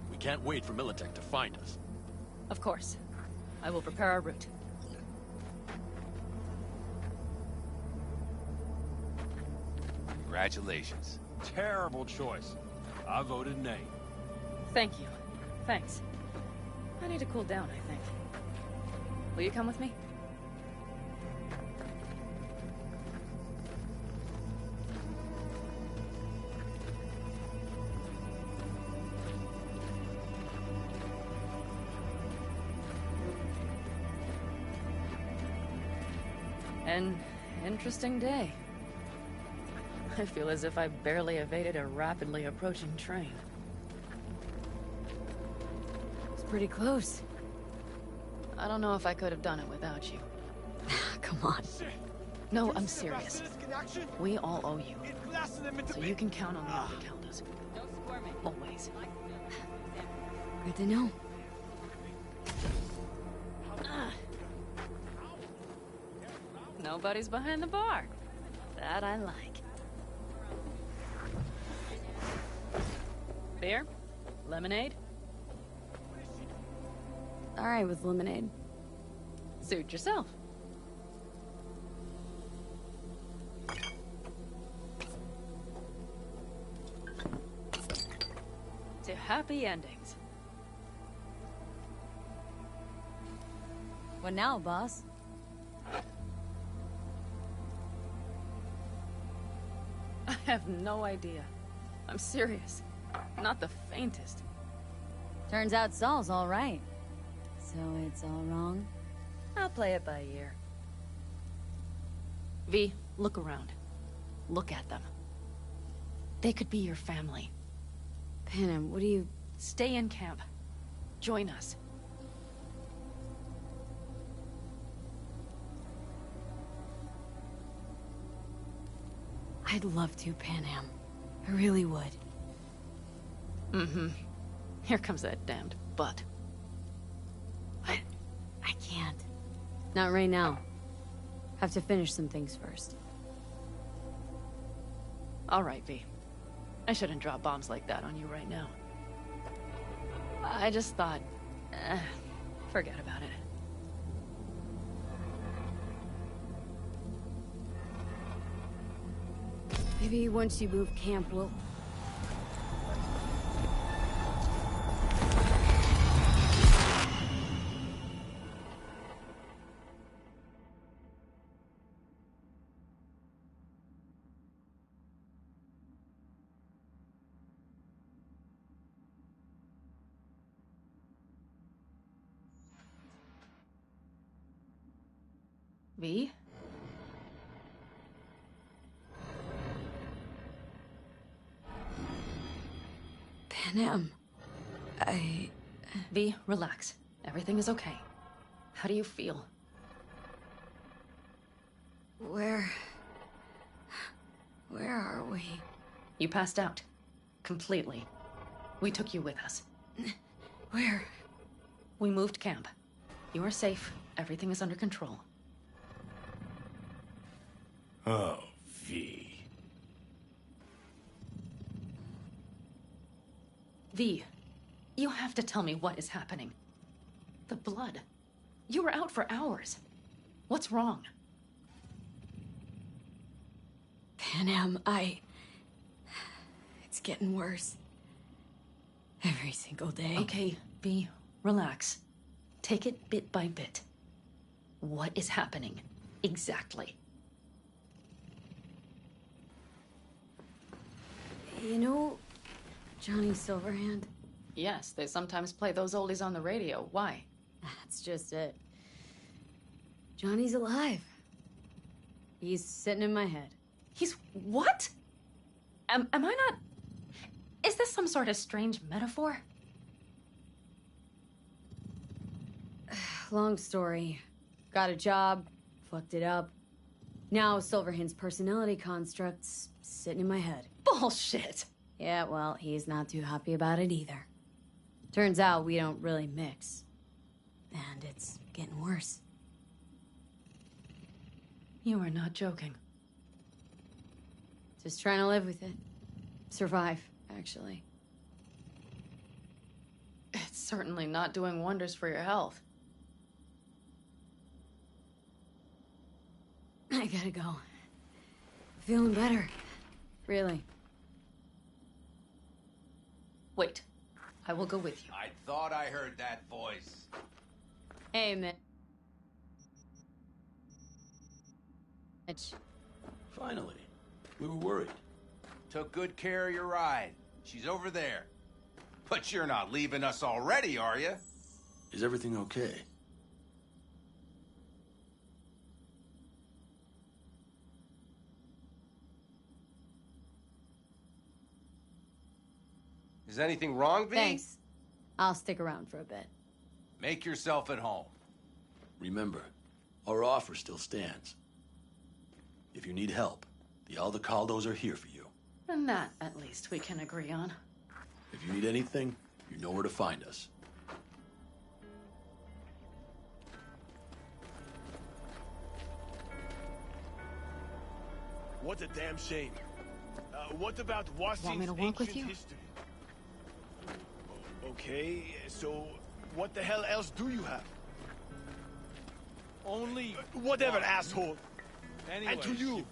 B: We can't wait for Militech to find us.
F: Of course. I will prepare our route.
I: Congratulations.
H: Terrible choice. I voted nay.
F: Thank you. Thanks. I need to cool down, I think. Will you come with me? An interesting day. I feel as if I barely evaded a rapidly approaching train.
E: It's pretty close.
F: I don't know if I could have done it without you.
E: Come on.
F: No, I'm serious. We all owe you. So you can count on me to count us. Always.
E: Good to know.
F: Nobody's behind the bar. That I like. Beer? Lemonade?
E: All right with lemonade.
F: Suit yourself. To happy endings.
E: What now, boss?
F: I have no idea. I'm serious. Not the faintest.
E: Turns out Saul's all right. So it's all wrong?
F: I'll play it by ear. V, look around. Look at them. They could be your family.
E: Panam, what do you...
F: Stay in camp. Join us.
E: I'd love to, Panam. I really would.
F: Mm-hmm. Here comes that damned butt.
E: I can't. Not right now. Have to finish some things first.
F: All right, V. I shouldn't drop bombs like that on you right now. I just thought... forget about it.
E: Maybe once you move camp, we'll...
F: V?
E: Panam...
F: V, relax. Everything is okay. How do you feel?
E: Where are we?
F: You passed out. Completely. We took you with us.
E: Where?
F: We moved camp. You are safe. Everything is under control.
Q: Oh, V.
F: V, you have to tell me what is happening. The blood. You were out for hours. What's wrong?
E: Panam, it's getting worse. Every single day.
F: Okay, V, relax. Take it bit by bit. What is happening? Exactly.
E: You know Johnny Silverhand?
F: Yes, they sometimes play those oldies on the radio. Why?
E: That's just it. Johnny's alive. He's sitting in my head.
F: He's what? Am I not... Is this some sort of strange metaphor?
E: Long story. Got a job, fucked it up. Now Silverhand's personality construct's sitting in my head.
F: Bullshit!
E: Yeah, well, he's not too happy about it either. Turns out we don't really mix. And it's getting worse.
F: You are not joking.
E: Just trying to live with it. Survive, actually.
F: It's certainly not doing wonders for your health.
E: I gotta go. Feeling better. Really.
F: Wait. I will go with you.
G: I thought I heard that voice.
E: Hey, Mitch.
R: Finally. We were worried.
G: Took good care of your ride. She's over there. But you're not leaving us already, are you?
R: Is everything okay?
G: Is anything wrong, V?
E: Thanks. I'll stick around for a bit.
G: Make yourself at home.
R: Remember, our offer still stands. If you need help, the Aldecaldos are here for you.
F: And that, at least, we can agree on.
R: If you need anything, you know where to find us.
B: What a damn shame. What about
J: Want me to walk with you?
B: history? Okay, so what the hell else do you have? Only whatever, asshole.
S: Anyway,
B: and to you.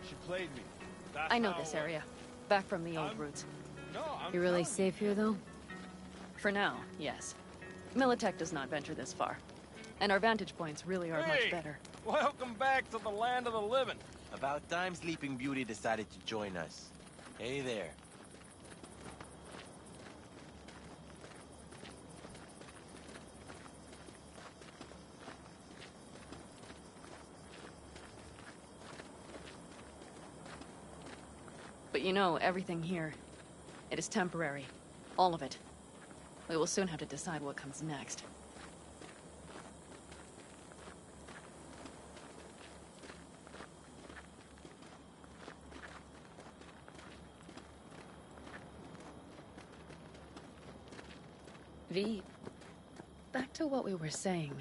S: She played me.
J: I know this area. Back from the old roots.
E: You really safe here, though?
J: For now, yes. Militech does not venture this far. And our vantage points really are much better.
H: Welcome back to the land of the living.
L: About time Sleeping Beauty decided to join us. Hey there.
J: But you know, everything here, it is temporary. All of it. We will soon have to decide what comes next. V, back to what we were saying.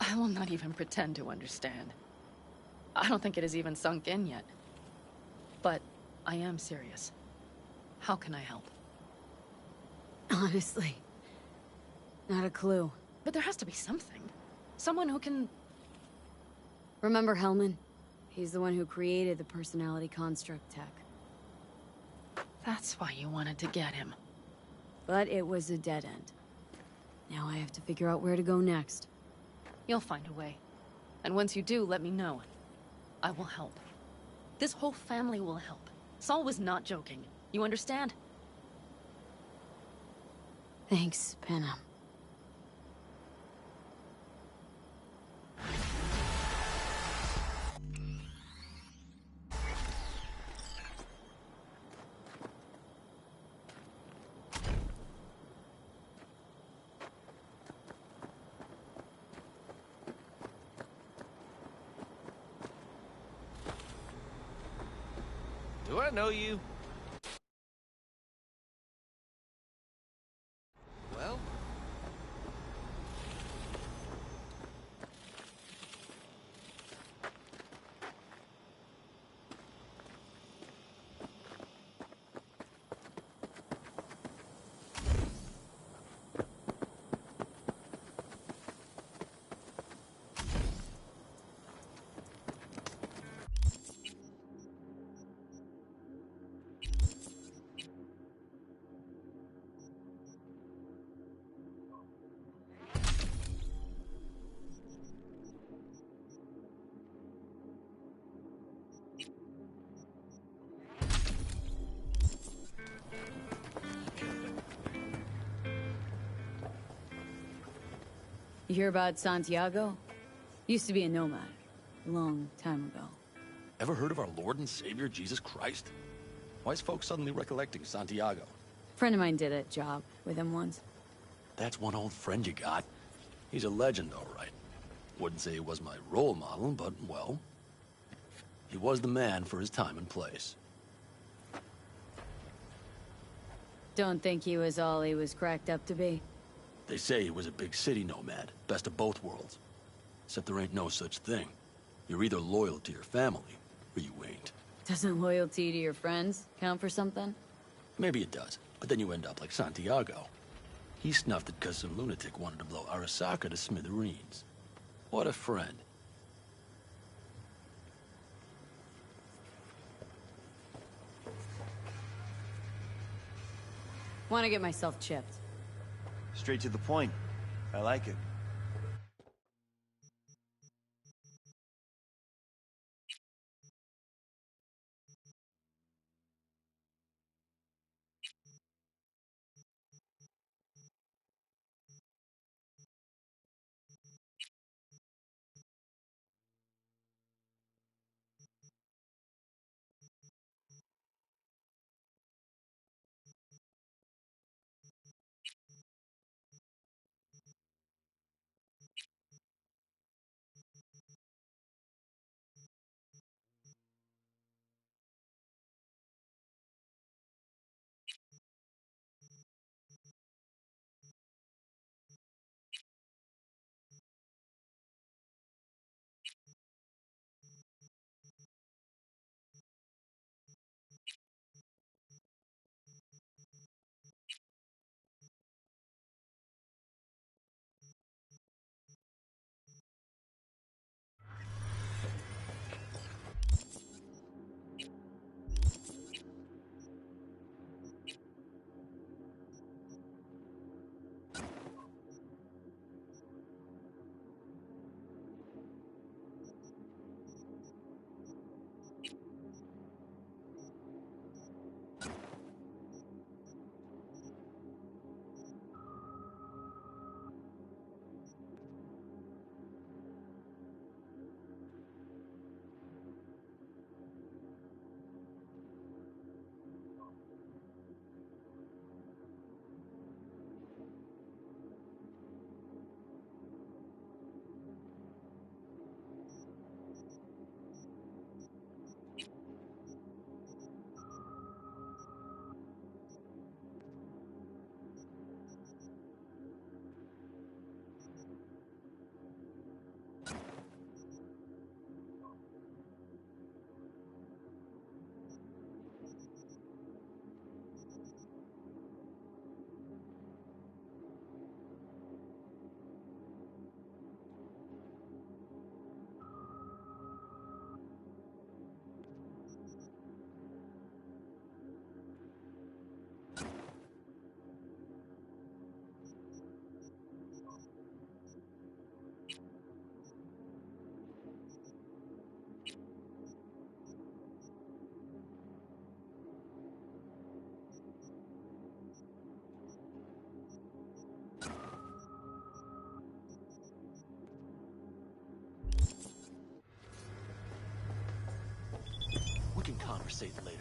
J: I will not even pretend to understand. I don't think it has even sunk in yet. But I am serious. How can I help?
E: Honestly, not a clue.
J: But there has to be something. Someone who can...
E: Remember Hellman? He's the one who created the personality construct tech.
J: That's why you wanted to get him.
E: But it was a dead end. Now I have to figure out where to go next.
J: You'll find a way. And once you do, let me know. I will help. This whole family will help. Saul was not joking. You understand?
E: Thanks, Panam.
L: Do I know you? Well?
E: You hear about Santiago? Used to be a nomad. Long time ago.
R: Ever heard of our Lord and Savior, Jesus Christ? Why is folks suddenly recollecting Santiago?
E: Friend of mine did a job with him once.
R: That's one old friend you got. He's a legend, all right. Wouldn't say he was my role model, but, well, he was the man for his time and place.
E: Don't think he was all he was cracked up to be.
R: They say he was a big city nomad, best of both worlds. Except there ain't no such thing. You're either loyal to your family, or you ain't.
E: Doesn't loyalty to your friends count for something?
R: Maybe it does, but then you end up like Santiago. He snuffed it because some lunatic wanted to blow Arasaka to smithereens. What a friend.
E: Want to get myself chipped.
T: Straight to the point. I like it.
R: We can conversate later.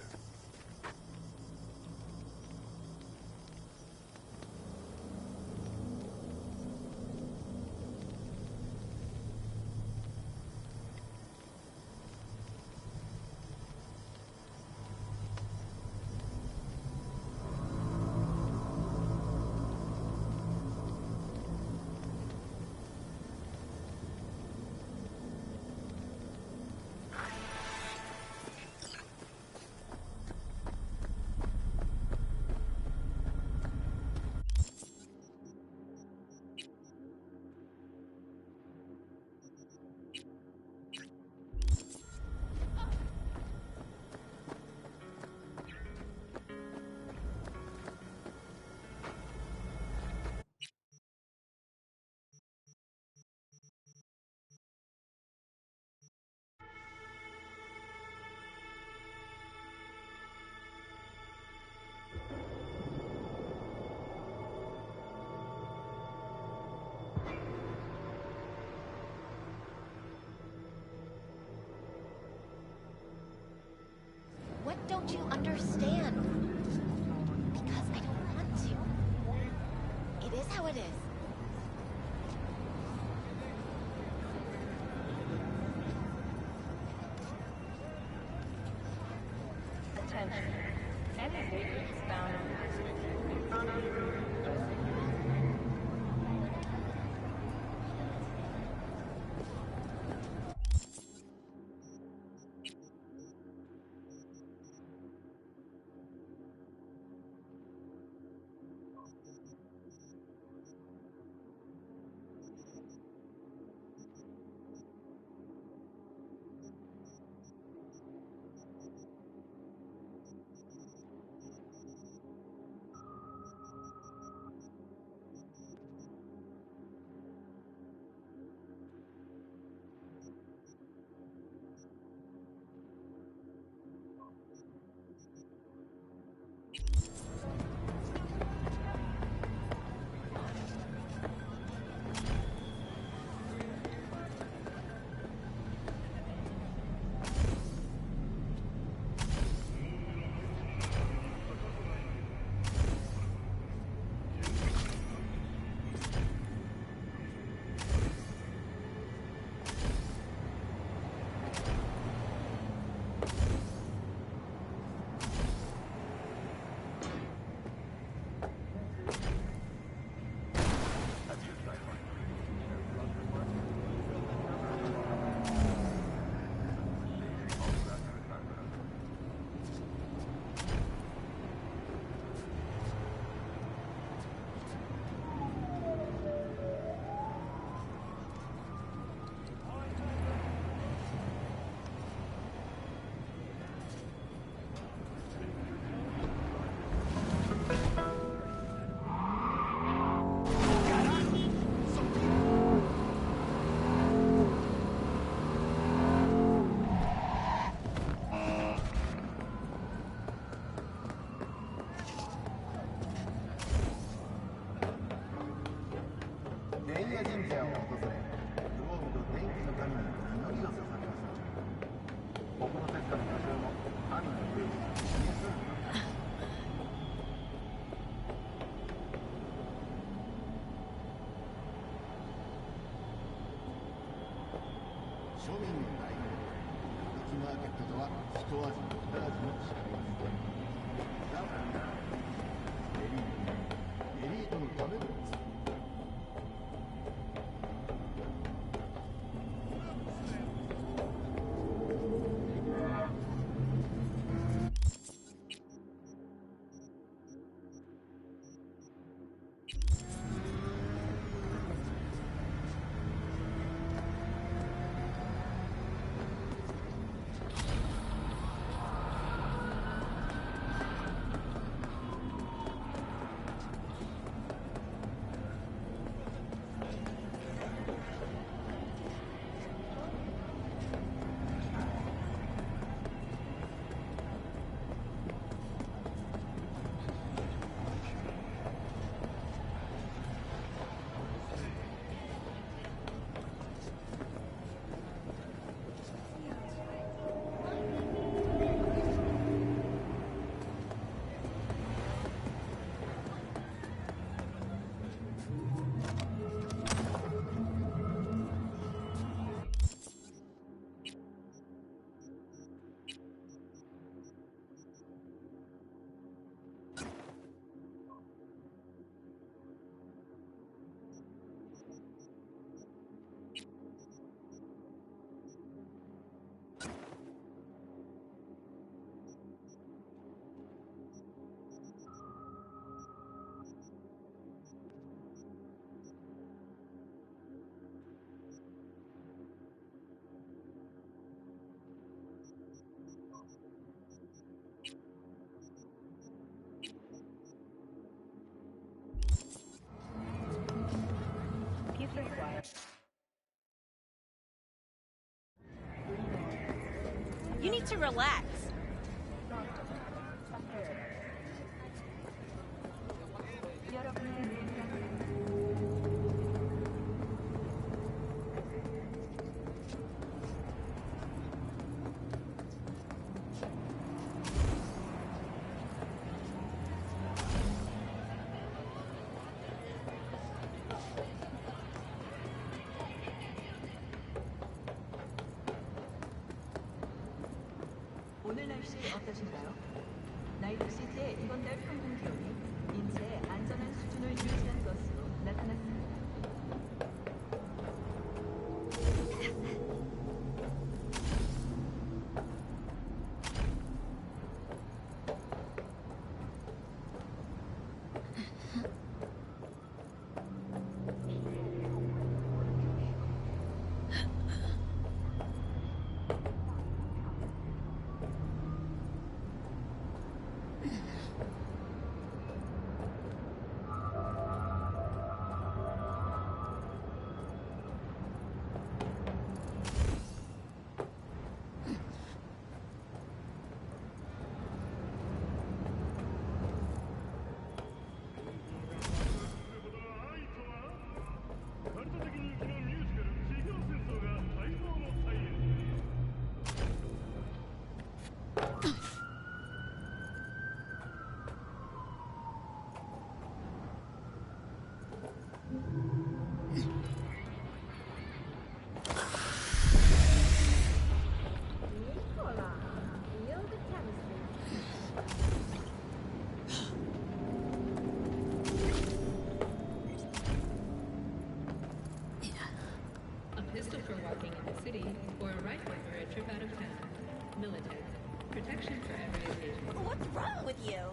U: What don't you understand? Because I don't want to. It is how it is.
V: Attention. Any data is found on this.
F: You need to relax.
V: 오늘 날씨 어떠신가요? 나이트시티의 이번 달 평균 기온이 인체의 안전한 수준을 유지한 것으로 나타났습니다. A pistol for walking in the city, or a rifle for a trip out of town. Militech. Protection for every occasion.
O: What's wrong with you?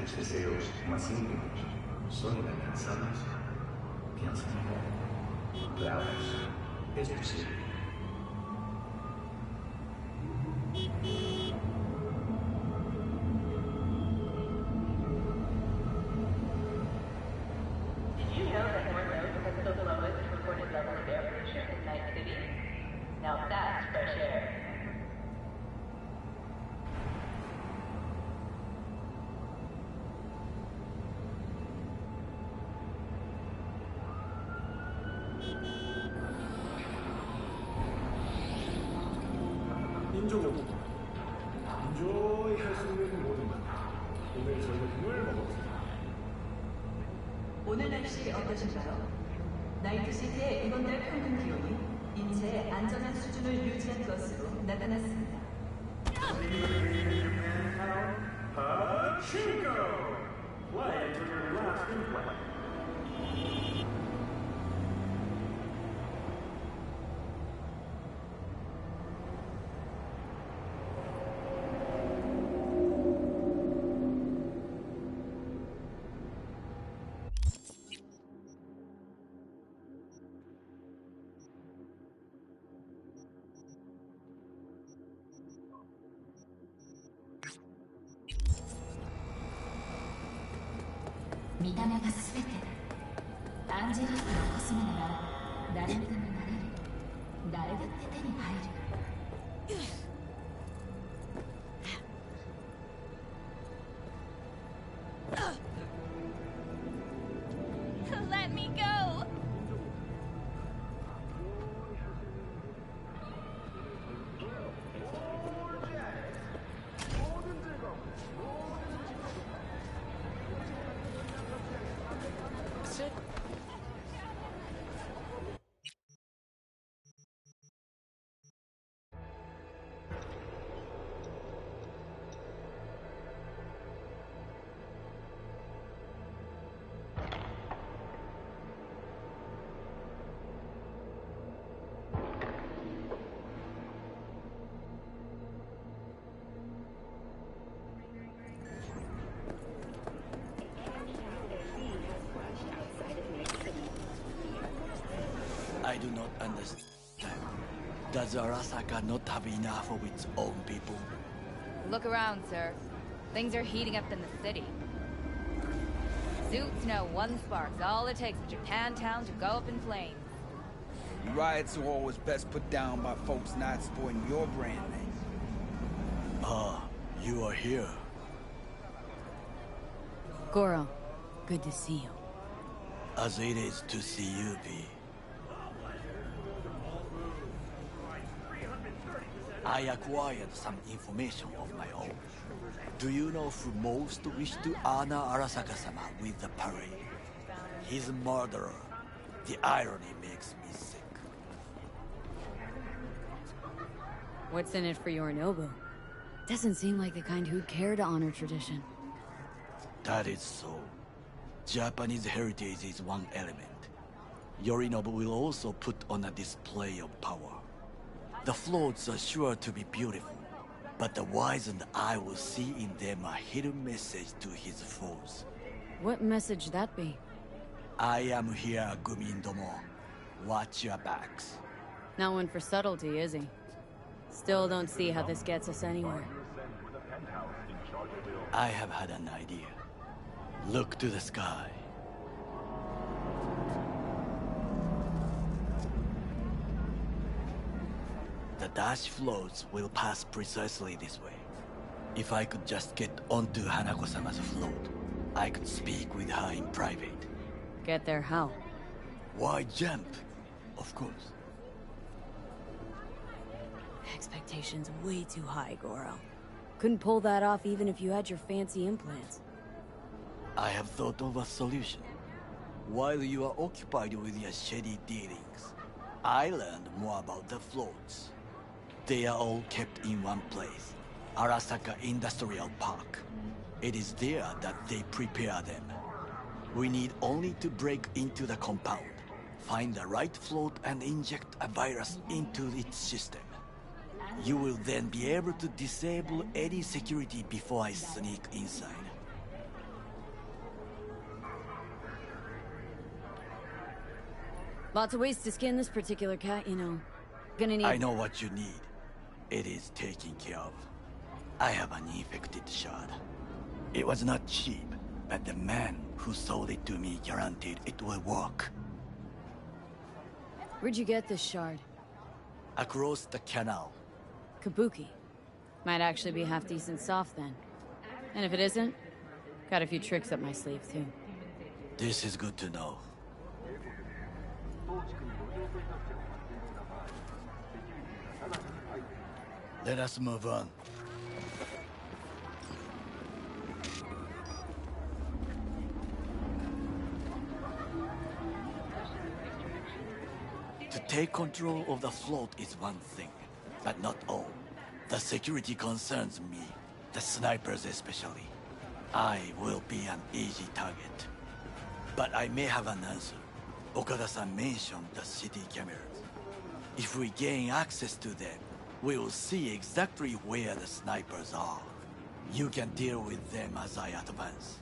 D: Los deseos más íntimos son inalcanzables. Piensa mejor. Claro, es posible.
V: Did you know that North Node has the lowest recorded level of air pollution in Night City? Now that's fresh air.
A: 느껴진가요? 나이트시티의 임원들 평균 기온이 인체의 안전한 수준을 유지한 것으로 나타났습니다.
C: Pachinko! Play to your last input.
A: 미담의 가스베테 안젤리스のコスメなら誰にでもなれる誰だって手に入る
F: Let me go!
R: I do not understand. Does Arasaka not have enough of its own people?
O: Look around, sir. Things are heating up in the city. Suits know one spark's all it takes for Japantown to go up in flames.
M: Riots are always best put down by folks not supporting your brand name.
R: Ah, you are here.
E: Goro, good to see you.
R: As it is to see you, V. I acquired some information of my own. Do you know who most wished to honor Arasaka-sama with the parade? His murderer. The irony makes me sick.
E: What's in it for Yorinobu? Doesn't seem like the kind who'd care to honor tradition.
R: That is so. Japanese heritage is one element. Yorinobu will also put on a display of power. The floats are sure to be beautiful, but the wizened eye will see in them a hidden message to his foes.
E: What message that be?
R: I am here, Gumindomo. Watch your backs.
E: Not one for subtlety, is he? Still don't see how this gets us anywhere.
R: I have had an idea. Look to the sky. The dash floats will pass precisely this way. If I could just get onto Hanako-sama's float, I could speak with her in private.
E: Get there how?
R: Why jump? Of course.
E: Expectations way too high, Goro. Couldn't pull that off even if you had your fancy implants.
R: I have thought of a solution. While you are occupied with your shady dealings, I learned more about the floats. They are all kept in one place, Arasaka Industrial Park. It is there that they prepare them. We need only to break into the compound, find the right float and inject a virus into its system. You will then be able to disable any security before I sneak inside.
E: Lots of ways to skin this particular cat, you know. Gonna need...
R: I know what you need. It is taken care of. I have an infected shard. It was not cheap, but the man who sold it to me guaranteed it will work.
E: Where'd you get this shard?
R: Across the canal.
E: Kabuki. Might actually be half decent soft then. And if it isn't, got a few tricks up my sleeve too.
R: This is good to know. Let us move on. take control of the float is one thing, but not all. The security concerns me, the snipers especially. I will be an easy target. But I may have an answer. Okada-san mentioned the city cameras. If we gain access to them, we will see exactly where the snipers are. You can deal with them as I advance.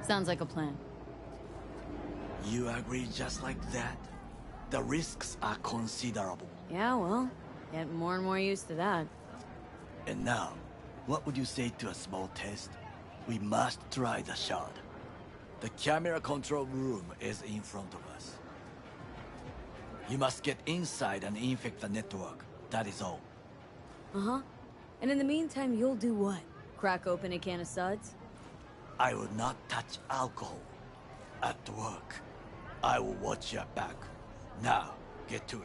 E: Sounds like a plan.
R: You agree just like that? The risks are considerable.
E: Yeah, well, get more and more used to that.
R: And now, what would you say to a small test? We must try the shard. The camera control room is in front of us. You must get inside and infect the network. That is all.
E: Uh-huh. And in the meantime, you'll do what? Crack open a can of suds?
R: I will not touch alcohol. At work, I will watch your back. Now, get to it.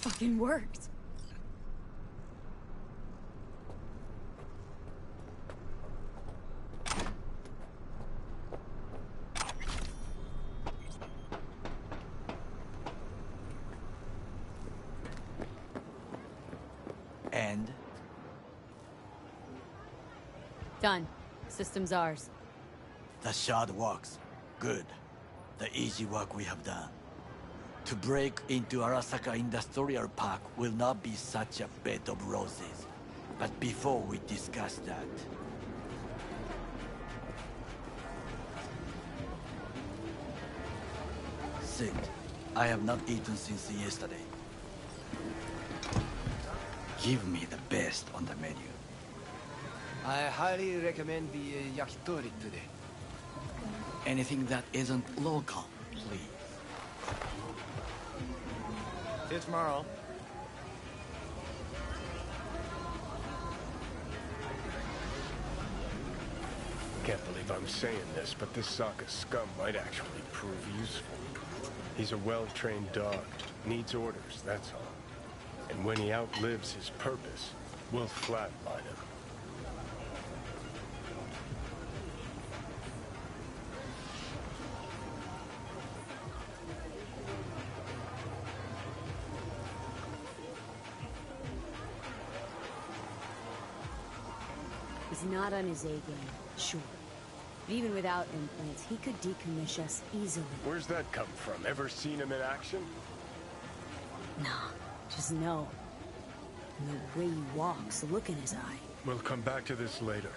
E: Fucking worked.
R: And?
E: Done. System's ours.
R: The shard works. Good. The easy work we have done. To break into Arasaka Industrial Park will not be such a bed of roses. But before we discuss that... Sit. I have not eaten since yesterday. Give me the best on the menu.
K: I highly recommend the yakitori today.
R: Anything that isn't local, please.
K: See you tomorrow.
Q: Can't believe I'm saying this, but this Sokka scum might actually prove useful. He's a well-trained dog. Needs orders, that's all. And when he outlives his purpose, we'll flatline him.
E: He's not on his A game, sure. But even without implants, he could decommission us easily.
Q: Where's that come from? Ever seen him in action?
E: Nah, just know. And the way he walks, the look in his eye.
Q: We'll come back to this later.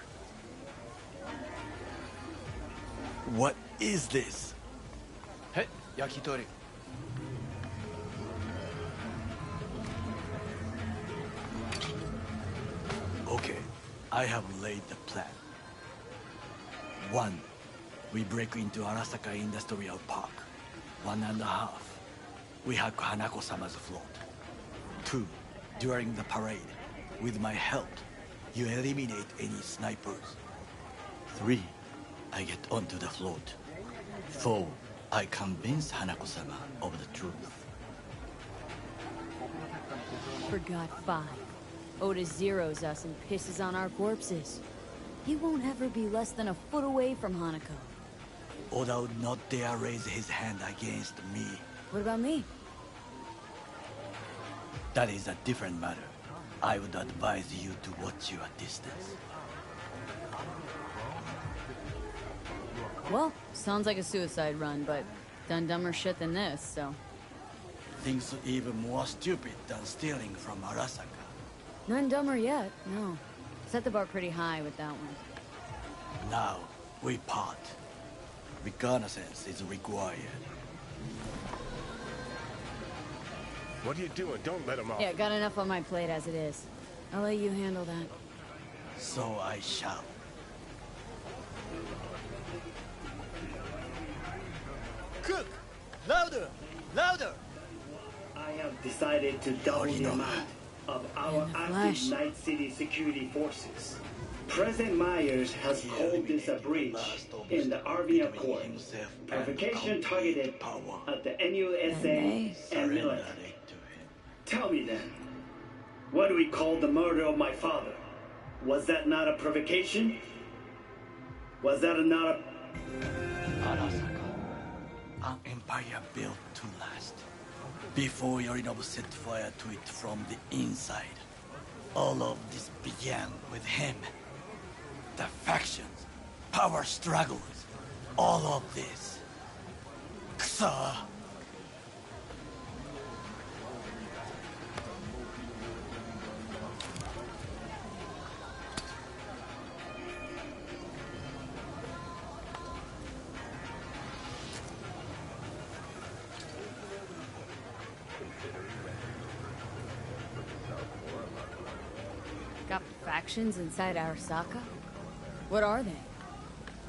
R: What is this?
K: Hey, yakitori.
R: Okay, I have laid the plan. 1. We break into Arasaka Industrial Park. 1.5. We hack Hanako-sama's float. 2. During the parade, with my help, you eliminate any snipers. 3. I get onto the float. 4. I convince Hanako-sama of the truth.
E: Forgot 5. Oda zeroes us and pisses on our corpses. He won't ever be less than a foot away from Hanako.
R: Oda would not dare raise his hand against me.
E: What about me?
R: That is a different matter. I would advise you to watch your distance.
E: Well, sounds like a suicide run, but done dumber shit than this, so...
R: Things even more stupid than stealing from Arasaka.
E: None dumber yet, no. Set the bar pretty high with that one.
R: Now, we part. Reconnaissance is required.
Q: What are you doing? Don't let him off.
E: Yeah, got enough on my plate as it is. I'll let you handle that.
R: So I shall.
L: Cook! Louder! Louder!
C: I have decided to double the amount of our active Night City security forces. President Myers has called this a breach in the Army Accords. Provocation targeted at the NUSA and military. Tell me then, what do we call the murder of my father? Was that not a provocation? Was that not a...
R: Arasaka, an empire built to last. Before Yorinobu set fire to it from the inside, all of this began with him. The factions, power struggles, all of this. Kusa!
E: Got factions inside Arasaka? What are they?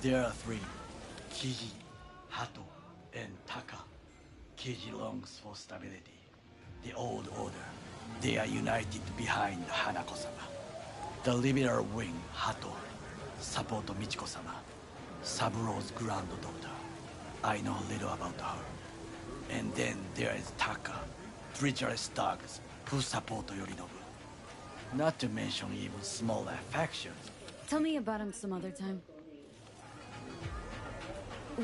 R: There are three. Kiji, Hato, and Taka. Kiji longs for stability. The old order. They are united behind Hanako-sama. The liberal wing, Hato, support Michiko-sama, Saburo's granddaughter. I know little about her. And then there is Taka, treacherous thugs who support Yorinobu. Not to mention even smaller factions.
E: Tell me about him some other time.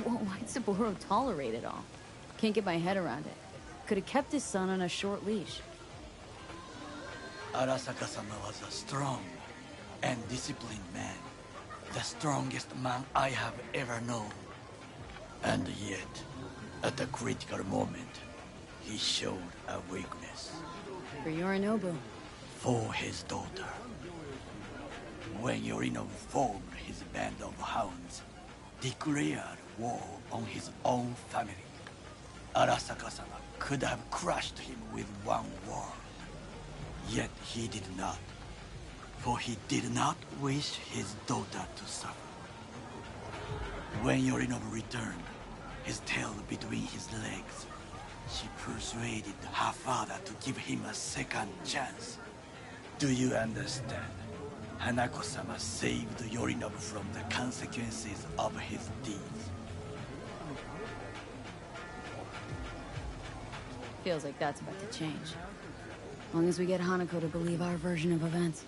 E: Why'd Saburo tolerate it all? Can't get my head around it. Could have kept his son on a short leash.
R: Arasaka-sama was a strong and disciplined man. The strongest man I have ever known. And yet, at a critical moment, he showed a weakness.
E: For Yorinobu.
R: For his daughter. When Yorinobu formed his band of hounds, declared war on his own family, Arasaka-sama could have crushed him with one word. Yet he did not, for he did not wish his daughter to suffer. When Yorinobu returned, his tail between his legs, she persuaded her father to give him a second chance. Do you understand? Hanako-sama saved Yorinobu from the consequences of his deeds.
E: Feels like that's about to change. As long as we get Hanako to believe our version of events.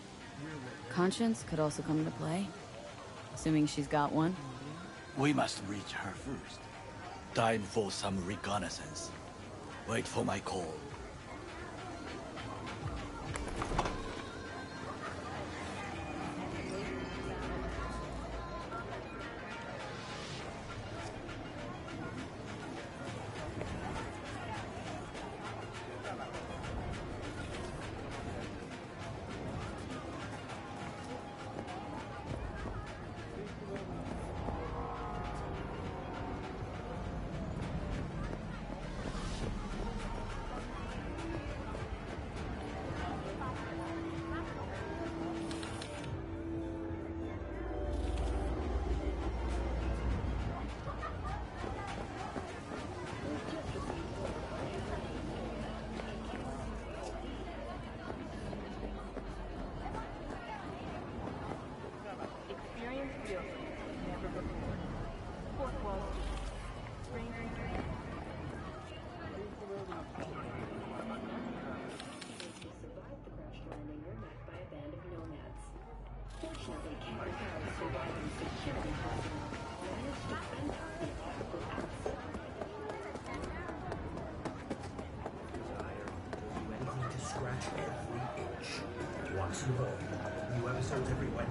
E: Conscience could also come into play. Assuming she's got one.
R: We must reach her first. Time for some reconnaissance. Wait for my call.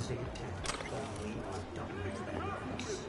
C: Save 10. Only on Dominant Benefits.